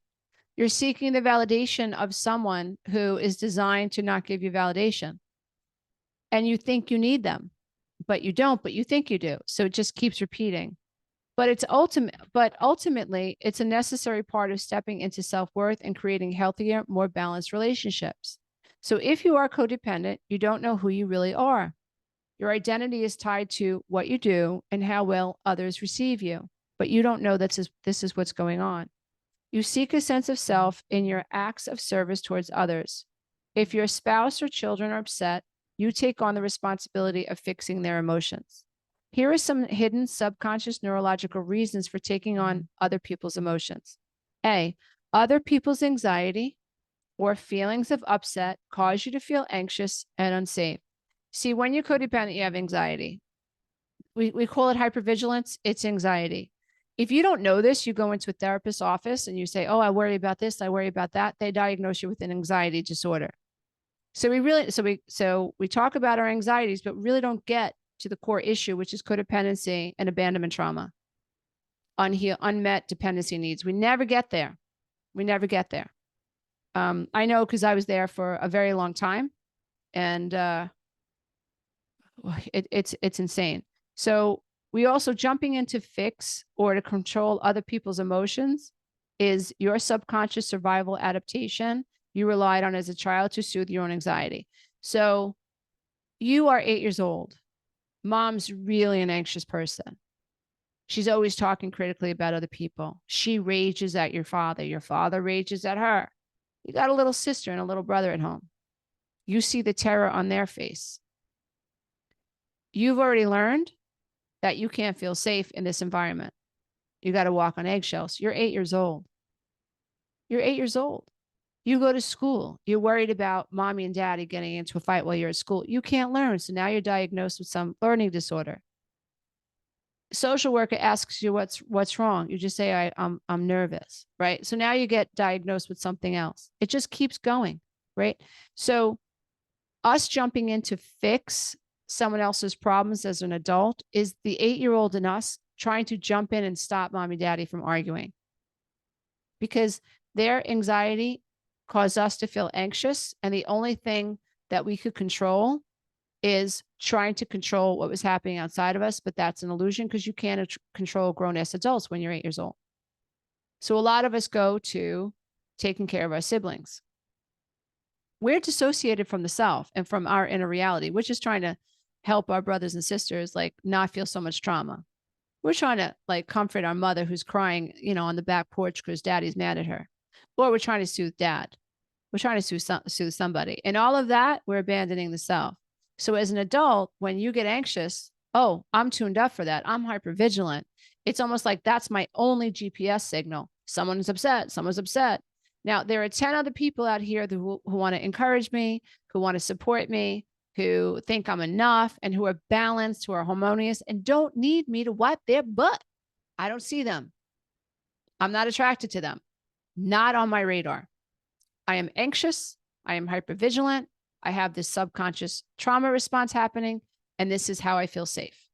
You're seeking the validation of someone who is designed to not give you validation. And you think you need them, but you don't, but you think you do. So it just keeps repeating. But ultimately, it's a necessary part of stepping into self-worth and creating healthier, more balanced relationships. So if you are codependent, you don't know who you really are. Your identity is tied to what you do and how well others receive you, but you don't know that this is what's going on. You seek a sense of self in your acts of service towards others. If your spouse or children are upset, you take on the responsibility of fixing their emotions. Here are some hidden subconscious neurological reasons for taking on other people's emotions. A, other people's anxiety or feelings of upset cause you to feel anxious and unsafe. See, when you're codependent, you have anxiety. we call it hypervigilance. It's anxiety. If you don't know this, you go into a therapist's office and you say, oh, I worry about this, I worry about that. They diagnose you with an anxiety disorder. So we talk about our anxieties, but really don't get to the core issue, which is codependency and abandonment trauma, unmet dependency needs. We never get there. We never get there. I know because I was there for a very long time, and it's insane. So we also jumping into fix or to control other people's emotions is your subconscious survival adaptation you relied on as a child to soothe your own anxiety. So you are 8 years old. Mom's really an anxious person. She's always talking critically about other people. She rages at your father. Your father rages at her. You got a little sister and a little brother at home. You see the terror on their face. You've already learned that you can't feel safe in this environment. You got to walk on eggshells. You're 8 years old. You're 8 years old. You go to school. You're worried about mommy and daddy getting into a fight while you're at school. You can't learn. So now you're diagnosed with some learning disorder. Social worker asks you what's wrong. You just say, I'm nervous, right? So now you get diagnosed with something else. It just keeps going, right? So us jumping in to fix someone else's problems as an adult is the 8-year-old in us trying to jump in and stop mommy, daddy from arguing, because their anxiety caused us to feel anxious. And the only thing that we could control is trying to control what was happening outside of us. But that's an illusion, because you can't control grown-ass adults when you're 8 years old. So a lot of us go to taking care of our siblings. We're dissociated from the self and from our inner reality, which is trying to help our brothers and sisters like not feel so much trauma. We're trying to like comfort our mother who's crying, on the back porch because daddy's mad at her. Or we're trying to soothe dad. We're trying to soothe somebody. And all of that, we're abandoning the self. So as an adult, when you get anxious, oh, I'm tuned up for that. I'm hypervigilant. It's almost like that's my only GPS signal. Someone's upset. Someone's upset. Now, there are 10 other people out here who want to encourage me, who want to support me, who think I'm enough, and who are balanced, who are harmonious, and don't need me to wipe their butt. I don't see them. I'm not attracted to them. Not on my radar. I am anxious. I am hypervigilant. I have this subconscious trauma response happening, and this is how I feel safe.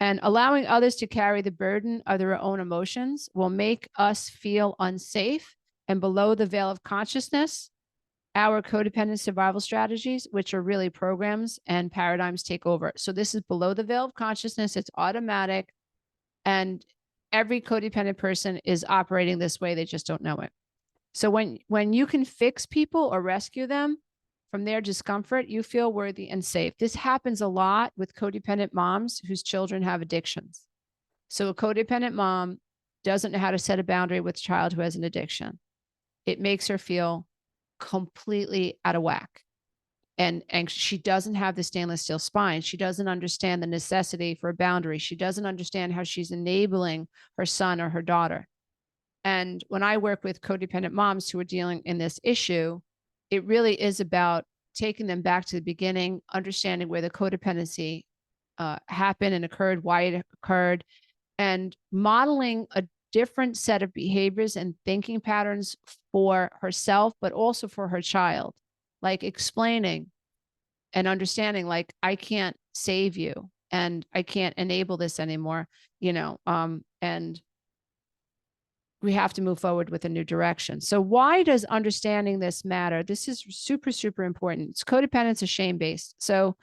And allowing others to carry the burden of their own emotions will make us feel unsafe. And below the veil of consciousness, our codependent survival strategies, which are really programs and paradigms, take over. So this is below the veil of consciousness. It's automatic. And every codependent person is operating this way. They just don't know it. So when you can fix people or rescue them from their discomfort, you feel worthy and safe. This happens a lot with codependent moms whose children have addictions. So a codependent mom doesn't know how to set a boundary with a child who has an addiction. It makes her feel completely out of whack. And she doesn't have the stainless steel spine. She doesn't understand the necessity for a boundary. She doesn't understand how she's enabling her son or her daughter. And when I work with codependent moms who are dealing in this issue, it really is about taking them back to the beginning, understanding where the codependency happened and occurred, why it occurred, and modeling a different set of behaviors and thinking patterns for herself, but also for her child, like explaining and understanding, like, I can't save you and I can't enable this anymore, and we have to move forward with a new direction. So why does understanding this matter? This is super, super important. It's codependence is shame-based. So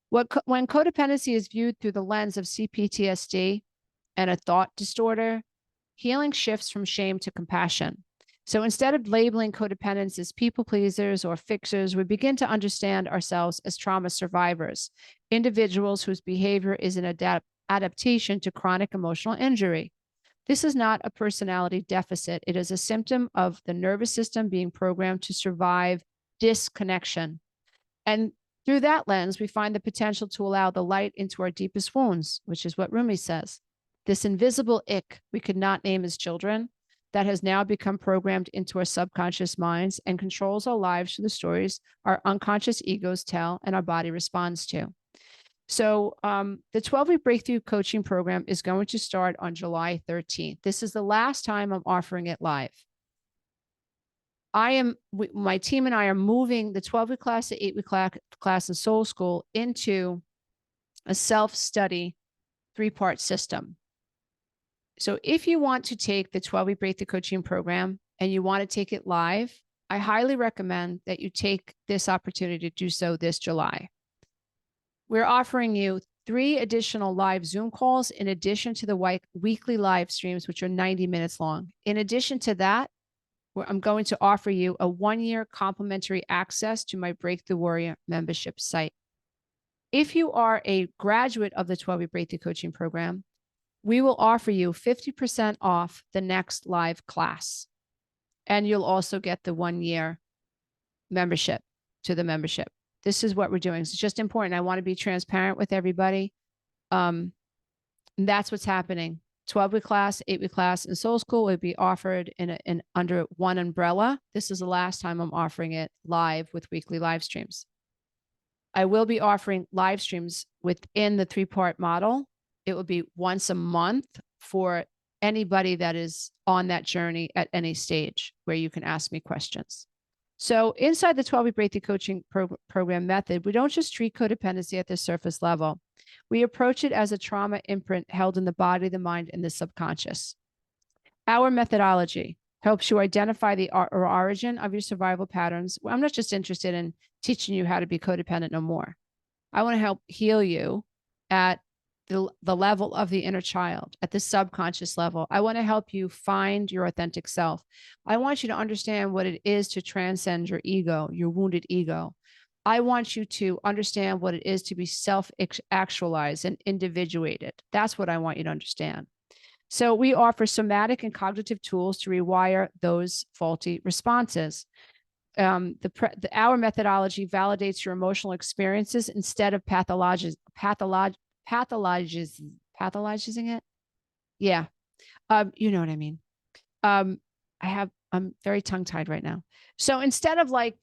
when codependency is viewed through the lens of CPTSD and a thought disorder, healing shifts from shame to compassion. So instead of labeling codependents as people pleasers or fixers, we begin to understand ourselves as trauma survivors, individuals whose behavior is an adaptation to chronic emotional injury. This is not a personality deficit. It is a symptom of the nervous system being programmed to survive disconnection. And through that lens, we find the potential to allow the light into our deepest wounds, which is what Rumi says. This invisible ick we could not name as children that has now become programmed into our subconscious minds and controls our lives through the stories our unconscious egos tell and our body responds to. So the 12-week breakthrough coaching program is going to start on July 13th. This is the last time I'm offering it live. My team and I are moving the 12-week class, the 8-week class in Soul School into a self-study 3-part system. So if you want to take the 12-week breakthrough coaching program and you want to take it live, I highly recommend that you take this opportunity to do so this July. We're offering you 3 additional live Zoom calls in addition to the weekly live streams, which are 90 minutes long. In addition to that, I'm going to offer you a 1-year complimentary access to my Breakthrough Warrior membership site. If you are a graduate of the 12-week breakthrough coaching program, we will offer you 50% off the next live class. And you'll also get the 1-year membership to the membership. This is what we're doing. It's just important. I want to be transparent with everybody. That's what's happening. 12-week class, 8-week class, and Soul School will be offered in under one umbrella. This is the last time I'm offering it live with weekly live streams. I will be offering live streams within the 3-part model. It will be once a month for anybody that is on that journey at any stage where you can ask me questions. So inside the 12-week breakthrough coaching program method, we don't just treat codependency at the surface level. We approach it as a trauma imprint held in the body, the mind, and the subconscious. Our methodology helps you identify the origin of your survival patterns. I'm not just interested in teaching you how to be codependent no more. I want to help heal you at the level of the inner child, at the subconscious level. I want to help you find your authentic self. I want you to understand what it is to transcend your ego, your wounded ego. I want you to understand what it is to be self-actualized and individuated. That's what I want you to understand. So we offer somatic and cognitive tools to rewire those faulty responses. Our methodology validates your emotional experiences instead of pathologizing it. Yeah. You know what I mean? I'm very tongue tied right now. So instead of like,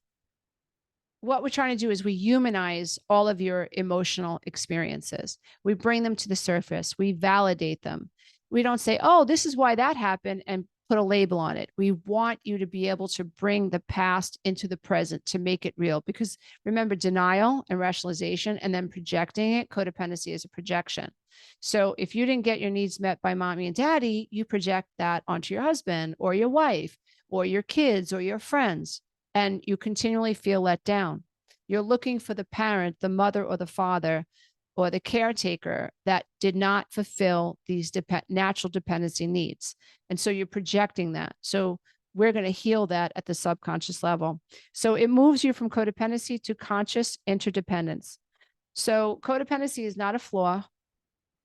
what we're trying to do is we humanize all of your emotional experiences. We bring them to the surface. We validate them. We don't say, oh, this is why that happened, and put a label on it. We want you to be able to bring the past into the present to make it real. Because remember, denial and rationalization and then projecting it, codependency is a projection. So if you didn't get your needs met by mommy and daddy, you project that onto your husband or your wife or your kids or your friends, and you continually feel let down. You're looking for the parent, the mother or the father, or the caretaker that did not fulfill these natural dependency needs. And so you're projecting that. So we're going to heal that at the subconscious level. So it moves you from codependency to conscious interdependence. So codependency is not a flaw.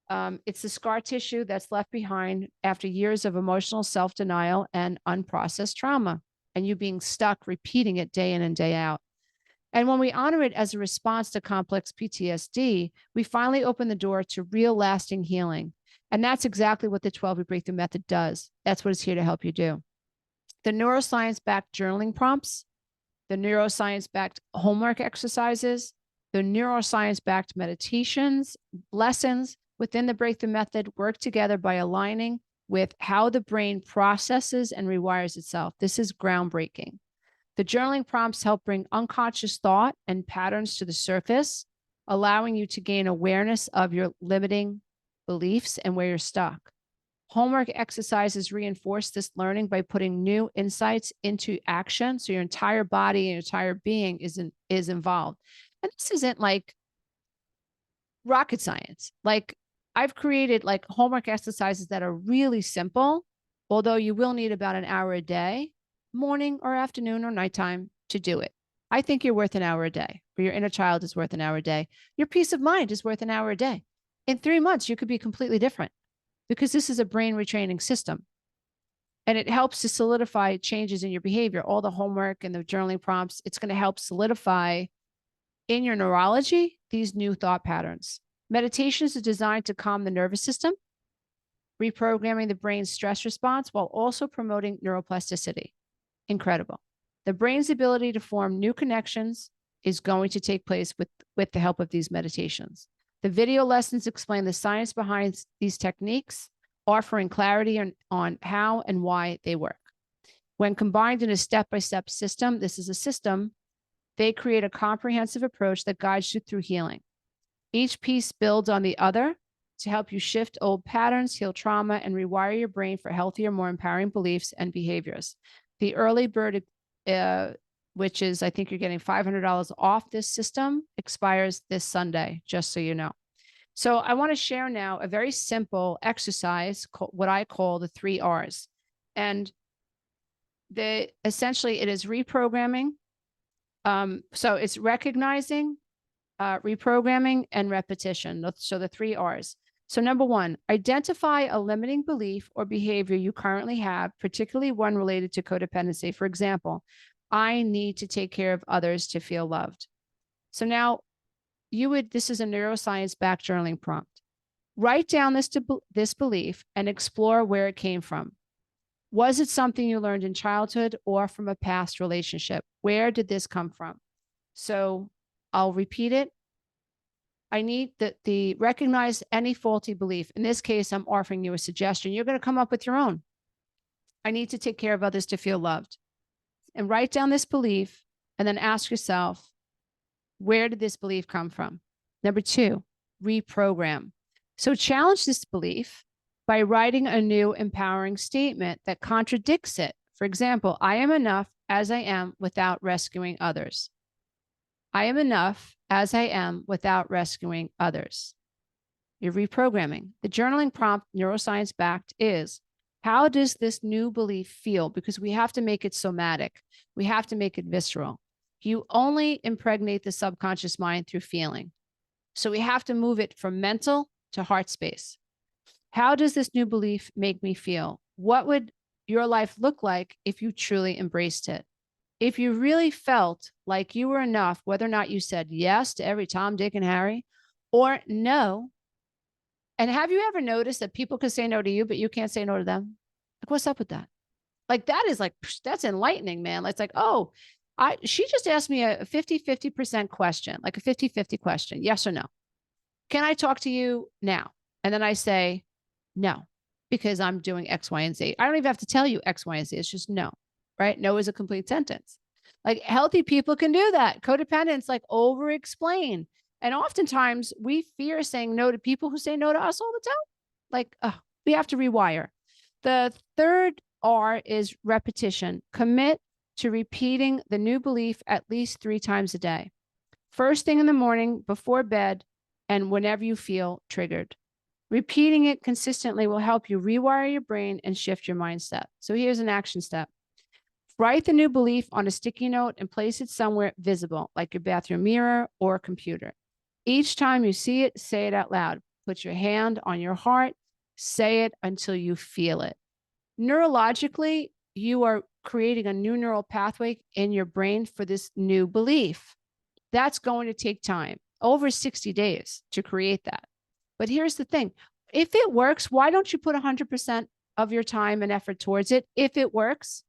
It's the scar tissue that's left behind after years of emotional self-denial and unprocessed trauma, and you being stuck repeating it day in and day out. And when we honor it as a response to complex PTSD, we finally open the door to real lasting healing. And that's exactly what the 12-week breakthrough method does. That's what it's here to help you do. The neuroscience-backed journaling prompts, the neuroscience-backed homework exercises, the neuroscience-backed meditations, lessons within the breakthrough method work together by aligning with how the brain processes and rewires itself. This is groundbreaking. The journaling prompts help bring unconscious thought and patterns to the surface, allowing you to gain awareness of your limiting beliefs and where you're stuck. Homework exercises reinforce this learning by putting new insights into action. So your entire body and your entire being is involved. And this isn't like rocket science. Like, I've created like homework exercises that are really simple, although you will need about an hour a day, morning or afternoon or nighttime, to do it. I think you're worth an hour a day, or your inner child is worth an hour a day. Your peace of mind is worth an hour a day. In 3 months, you could be completely different, because this is a brain retraining system. And it helps to solidify changes in your behavior. All the homework and the journaling prompts, it's going to help solidify in your neurology these new thought patterns. Meditations are designed to calm the nervous system, reprogramming the brain's stress response while also promoting neuroplasticity. Incredible. The brain's ability to form new connections is going to take place with the help of these meditations. The video lessons explain the science behind these techniques, offering clarity on how and why they work. When combined in a step-by-step system, this is a system, they create a comprehensive approach that guides you through healing. Each piece builds on the other to help you shift old patterns, heal trauma, and rewire your brain for healthier, more empowering beliefs and behaviors. The early bird, which is, I think you're getting $500 off this system, expires this Sunday, just so you know. So I want to share now a very simple exercise, what I call the 3 R's. And essentially it is reprogramming. So it's recognizing, reprogramming, and repetition. So the 3 R's. So number 1, identify a limiting belief or behavior you currently have, particularly one related to codependency. For example, I need to take care of others to feel loved. So now this is a neuroscience backed journaling prompt. Write down this belief and explore where it came from. Was it something you learned in childhood or from a past relationship? Where did this come from? So I'll repeat it. I need the recognize any faulty belief. In this case, I'm offering you a suggestion. You're going to come up with your own. I need to take care of others to feel loved. And write down this belief and then ask yourself, where did this belief come from? Number 2, reprogram. So challenge this belief by writing a new empowering statement that contradicts it. For example, I am enough as I am without rescuing others. I am enough as I am without rescuing others. You're reprogramming. The journaling prompt, neuroscience backed, is how does this new belief feel? Because we have to make it somatic. We have to make it visceral. You only impregnate the subconscious mind through feeling. So we have to move it from mental to heart space. How does this new belief make me feel? What would your life look like if you truly embraced it? If you really felt like you were enough, whether or not you said yes to every Tom, Dick, and Harry, or no. And have you ever noticed that people can say no to you, but you can't say no to them? Like, what's up with that? Like, that's enlightening, man. It's like, oh, she just asked me a 50% question, like a 50-50 question, yes or no. Can I talk to you now? And then I say, no, because I'm doing X, Y, and Z. I don't even have to tell you X, Y, and Z. It's just no, right? No is a complete sentence. Like, healthy people can do that. Codependents like over-explain. And oftentimes we fear saying no to people who say no to us all the time. Like, we have to rewire. The 3rd R is repetition. Commit to repeating the new belief at least 3 times a day. First thing in the morning, before bed, and whenever you feel triggered. Repeating it consistently will help you rewire your brain and shift your mindset. So here's an action step. Write the new belief on a sticky note and place it somewhere visible, like your bathroom mirror or computer. Each time you see it, say it out loud. Put your hand on your heart. Say it until you feel it. Neurologically, you are creating a new neural pathway in your brain for this new belief. That's going to take time, over 60 days to create that. But here's the thing. If it works, why don't you put 100% of your time and effort towards it if it works?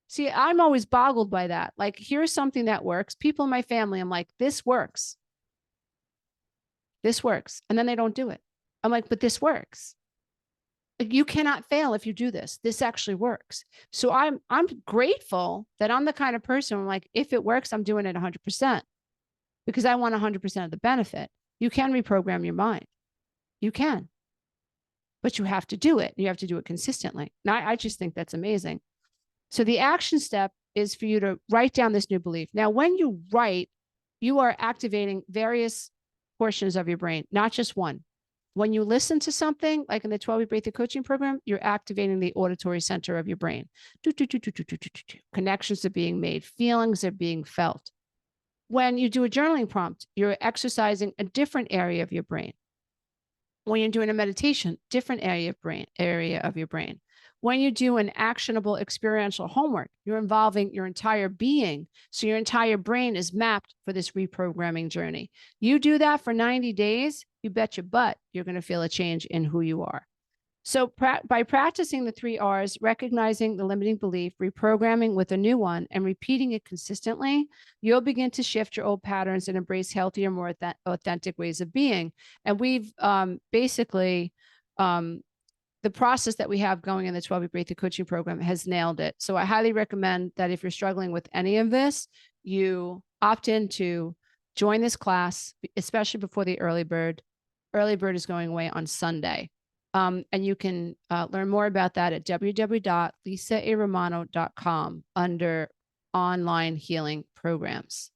See, I'm always boggled by that. Like, here's something that works. People in my family, I'm like, this works. This works. And then they don't do it. I'm like, but this works. Like, you cannot fail if you do this. This actually works. So I'm grateful that I'm the kind of person where, like, if it works, I'm doing it 100% because I want 100% of the benefit. You can reprogram your mind. You can, but you have to do it. You have to do it consistently. Now, I just think that's amazing. So the action step is for you to write down this new belief. Now, when you write, you are activating various portions of your brain, not just one. When you listen to something, like in the 12-week breakthrough coaching program, you're activating the auditory center of your brain. Connections are being made. Feelings are being felt. When you do a journaling prompt, you're exercising a different area of your brain. When you're doing a meditation, different area of your brain. When you do an actionable experiential homework, you're involving your entire being. So your entire brain is mapped for this reprogramming journey. You do that for 90 days, you bet your butt you're going to feel a change in who you are. So by practicing the 3 R's, recognizing the limiting belief, reprogramming with a new one, and repeating it consistently, you'll begin to shift your old patterns and embrace healthier, more authentic ways of being. And we've basically, the process that we have going in the 12-week breakthrough coaching program has nailed it. So I highly recommend that if you're struggling with any of this, you opt in to join this class, especially before the early bird. Early bird is going away on Sunday. And you can learn more about that at www.lisaaromano.com under online healing programs.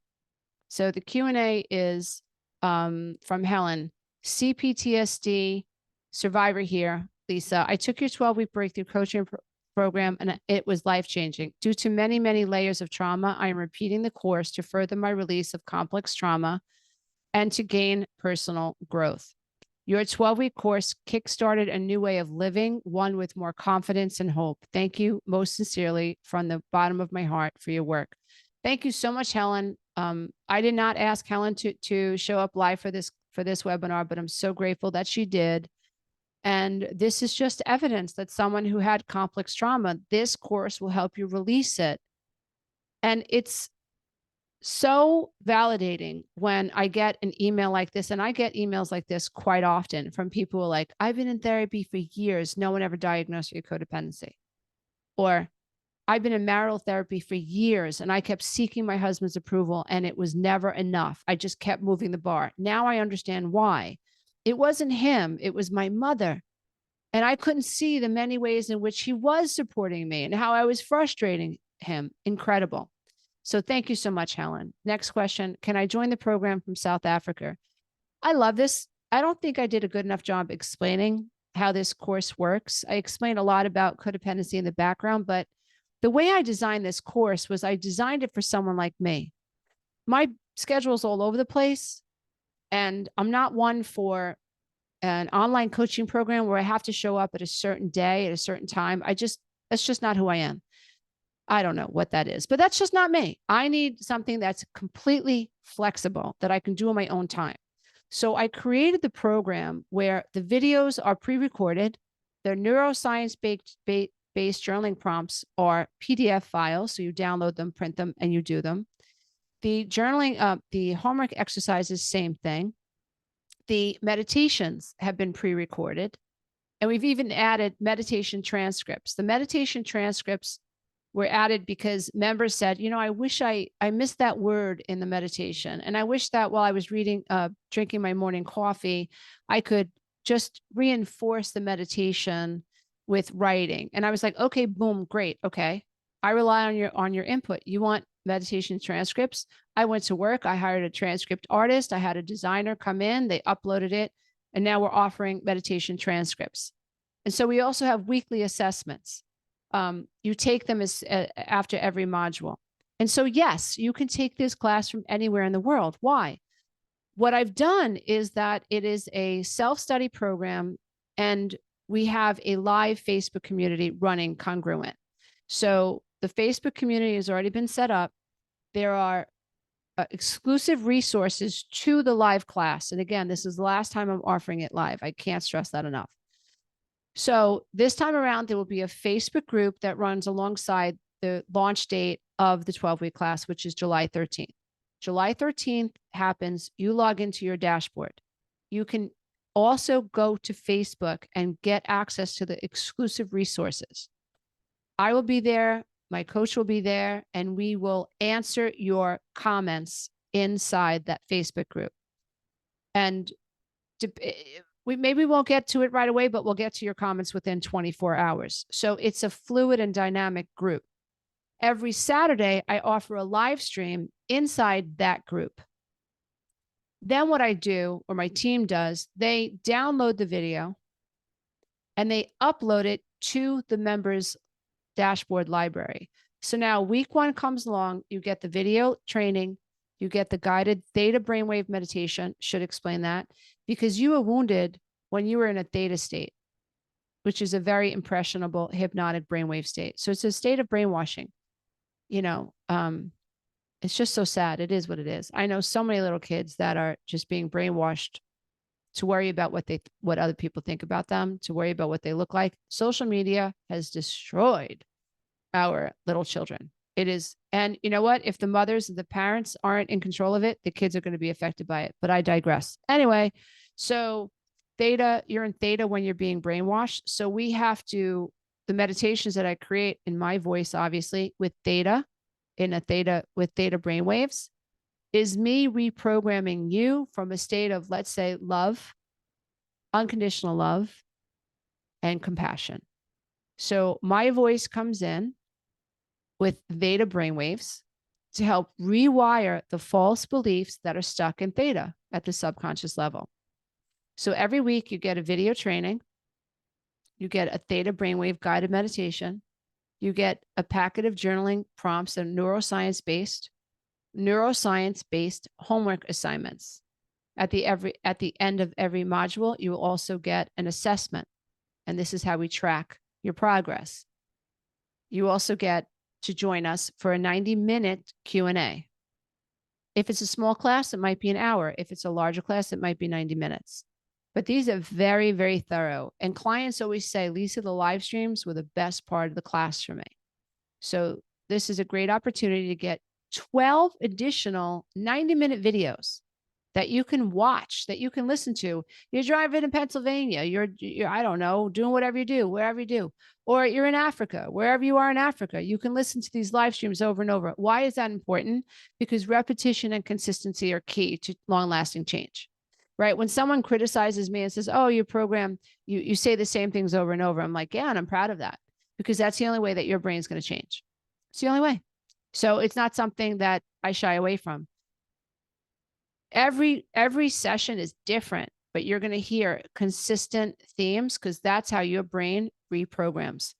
So the Q&A is from Helen, CPTSD survivor here. Lisa, I took your 12-week breakthrough coaching program and it was life-changing. Due to many, many layers of trauma, I am repeating the course to further my release of complex trauma and to gain personal growth. Your 12-week course kickstarted a new way of living, one with more confidence and hope. Thank you most sincerely from the bottom of my heart for your work. Thank you so much, Helen. I did not ask Helen to show up live for this webinar, but I'm so grateful that she did. And this is just evidence that someone who had complex trauma, this course will help you release it. And it's so validating when I get an email like this, and I get emails like this quite often from people who are like, I've been in therapy for years. No one ever diagnosed me with codependency. Or I've been in marital therapy for years and I kept seeking my husband's approval and it was never enough. I just kept moving the bar. Now I understand why. It wasn't him. It was my mother. And I couldn't see the many ways in which he was supporting me and how I was frustrating him. Incredible. So thank you so much, Helen. Next question. Can I join the program from South Africa? I love this. I don't think I did a good enough job explaining how this course works. I explained a lot about codependency in the background, but the way I designed this course was I designed it for someone like me. My schedule's all over the place, and I'm not one for an online coaching program where I have to show up at a certain day at a certain time. That's just not who I am. I don't know what that is, but that's just not me. I need something that's completely flexible that I can do on my own time. So I created the program where the videos are pre-recorded. They're neuroscience-based journaling prompts are PDF files. So you download them, print them, and you do them. The journaling, the homework exercises, same thing. The meditations have been pre-recorded, and we've even added meditation transcripts. The meditation transcripts were added because members said, you know, I wish I missed that word in the meditation. And I wish that while I was drinking my morning coffee, I could just reinforce the meditation with writing. And I was like, okay, boom, great. Okay. I rely on your input. You want meditation transcripts? I went to work. I hired a transcript artist. I had a designer come in, they uploaded it. And now we're offering meditation transcripts. And so we also have weekly assessments. You take them after every module. And so, yes, you can take this class from anywhere in the world. Why? What I've done is that it is a self-study program, and we have a live Facebook community running congruent. So the Facebook community has already been set up. There are exclusive resources to the live class. And again, this is the last time I'm offering it live. I can't stress that enough. So this time around, there will be a Facebook group that runs alongside the launch date of the 12-week class, which is July 13th. July 13th happens, you log into your dashboard. You can also go to Facebook and get access to the exclusive resources. I will be there, my coach will be there, and we will answer your comments inside that Facebook group. And maybe won't get to it right away, but we'll get to your comments within 24 hours. So it's a fluid and dynamic group. Every Saturday, I offer a live stream inside that group. Then what I do, or my team does, they download the video and they upload it to the members' dashboard library. So now week 1 comes along, you get the video training, you get the guided theta brainwave meditation, should explain that, because you were wounded when you were in a theta state, which is a very impressionable hypnotic brainwave state. So it's a state of brainwashing. You know, it's just so sad. It is what it is. I know so many little kids that are just being brainwashed to worry about what other people think about them, to worry about what they look like. Social media has destroyed our little children. It is, and you know what? If the mothers and the parents aren't in control of it, the kids are going to be affected by it. But I digress. Anyway, so theta, you're in theta when you're being brainwashed. So we have to, the meditations that I create in my voice, obviously, with theta, with theta brainwaves, is me reprogramming you from a state of, let's say, love, unconditional love, and compassion. So my voice comes in with theta brainwaves to help rewire the false beliefs that are stuck in theta at the subconscious level. So every week you get a video training, you get a theta brainwave guided meditation, you get a packet of journaling prompts and neuroscience-based homework assignments. At the end of every module, you will also get an assessment. And this is how we track your progress. You also get to join us for a 90-minute Q&A. If it's a small class, it might be an hour. If it's a larger class, it might be 90 minutes. But these are very, very thorough. And clients always say, Lisa, the live streams were the best part of the class for me. So this is a great opportunity to get 12 additional 90-minute videos that you can watch, that you can listen to. You're driving in Pennsylvania, you're, I don't know, doing whatever you do, wherever you do, or you're in Africa, wherever you are in Africa, you can listen to these live streams over and over. Why is that important? Because repetition and consistency are key to long-lasting change, right? When someone criticizes me and says, oh, your program, you say the same things over and over, I'm like, yeah, and I'm proud of that, because that's the only way that your brain's going to change. It's the only way. So it's not something that I shy away from. Every session is different, but you're going to hear consistent themes because that's how your brain reprograms.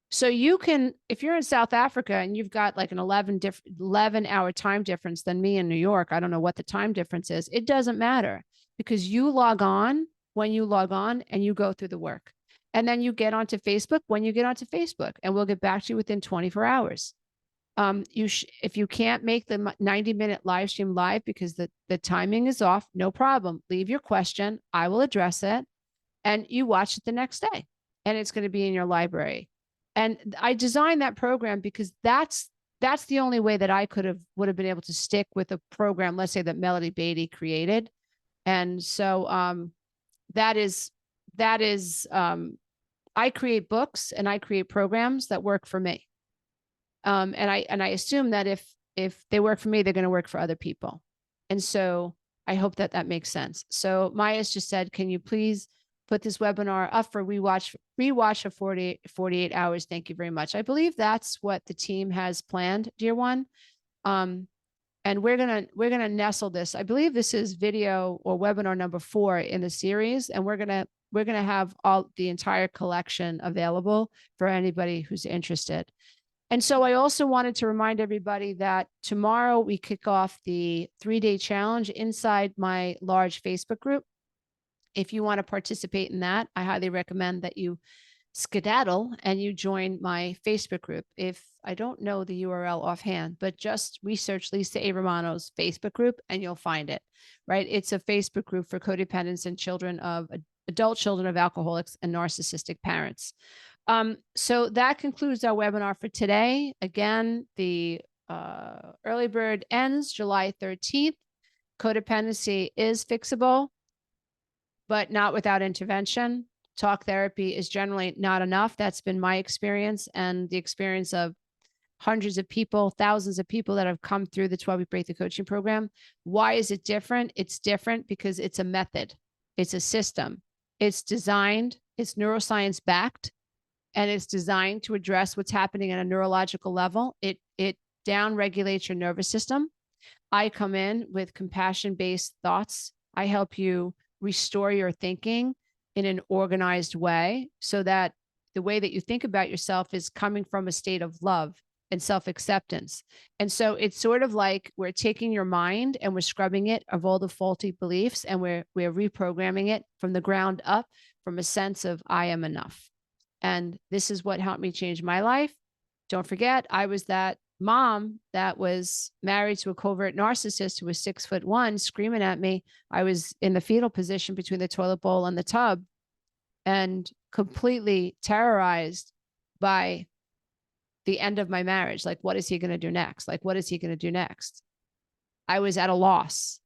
So you can, if you're in South Africa and you've got like an 11-hour time difference than me in New York, I don't know what the time difference is. It doesn't matter because you log on when you log on and you go through the work. And then you get onto Facebook when you get onto Facebook, and we'll get back to you within 24 hours. If you can't make the 90-minute live stream live because the timing is off, no problem. Leave your question. I will address it. And you watch it the next day. And it's going to be in your library. And I designed that program because that's the only way that I would have been able to stick with a program, let's say, that Melody Beatty created. And so that is I create books and I create programs that work for me. And I assume that if they work for me, they're going to work for other people. And so I hope that that makes sense. So Maya's just said, can you please put this webinar up for rewatch of 48 hours? Thank you very much. I believe that's what the team has planned, dear one. And we're gonna nestle this. I believe this is video or webinar number 4 in the series, and we're gonna have the entire collection available for anybody who's interested. And so I also wanted to remind everybody that tomorrow we kick off the 3-day challenge inside my large Facebook group. If you want to participate in that, I highly recommend that you skedaddle and you join my Facebook group. If I don't know the URL offhand, but just research Lisa A. Romano's Facebook group and you'll find it, right? It's a Facebook group for codependents and adult children of alcoholics and narcissistic parents. So that concludes our webinar for today. Again, the early bird ends July 13th. Codependency is fixable, but not without intervention. Talk therapy is generally not enough. That's been my experience and the experience of hundreds of people, thousands of people that have come through the 12-week breakthrough coaching program. Why is it different? It's different because it's a method. It's a system. It's designed, it's neuroscience backed, and it's designed to address what's happening at a neurological level. It down regulates your nervous system. I come in with compassion-based thoughts. I help you restore your thinking in an organized way so that the way that you think about yourself is coming from a state of love and self-acceptance. And so it's sort of like we're taking your mind and we're scrubbing it of all the faulty beliefs, and we're reprogramming it from the ground up from a sense of I am enough. And this is what helped me change my life. Don't forget, I was that mom that was married to a covert narcissist who was 6'1", screaming at me. I was in the fetal position between the toilet bowl and the tub and completely terrorized by the end of my marriage. Like, what is he going to do next? Like, what is he going to do next? I was at a loss.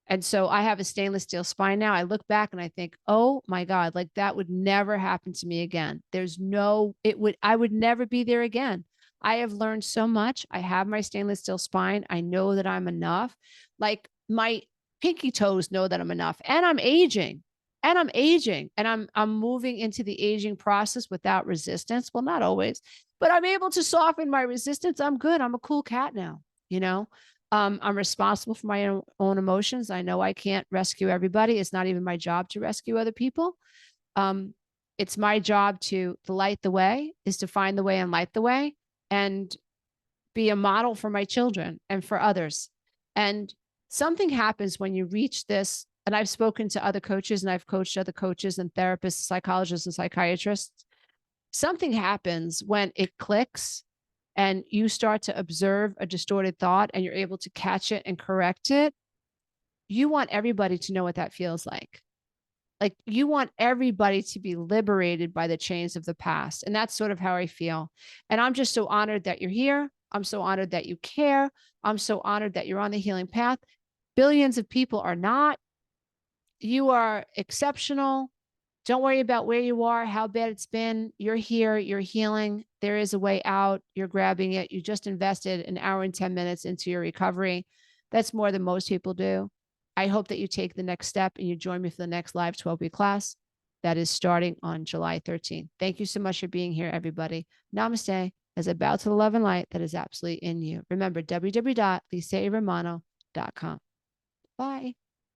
And so I have a stainless steel spine now. I look back and I think, oh my God, like that would never happen to me again. I would never be there again. I have learned so much. I have my stainless steel spine. I know that I'm enough. Like my pinky toes know that I'm enough, and I'm aging and I'm moving into the aging process without resistance. Well, not always, but I'm able to soften my resistance. I'm good. I'm a cool cat now, you know? I'm responsible for my own emotions. I know I can't rescue everybody. It's not even my job to rescue other people. It's my job to light the way, is to find the way and light the way, and be a model for my children and for others. And something happens when you reach this. And I've spoken to other coaches, and I've coached other coaches and therapists, psychologists and psychiatrists. Something happens when it clicks and you start to observe a distorted thought and you're able to catch it and correct it. You want everybody to know what that feels like. Like you want everybody to be liberated by the chains of the past. And that's sort of how I feel. And I'm just so honored that you're here. I'm so honored that you care. I'm so honored that you're on the healing path. Billions of people are not. You are exceptional. Don't worry about where you are, how bad it's been. You're here, you're healing. There is a way out. You're grabbing it. You just invested an hour and 10 minutes into your recovery. That's more than most people do. I hope that you take the next step and you join me for the next live 12-week class that is starting on July 13th. Thank you so much for being here, everybody. Namaste, as I bow to the love and light that is absolutely in you. Remember, www.lisairomano.com. Bye.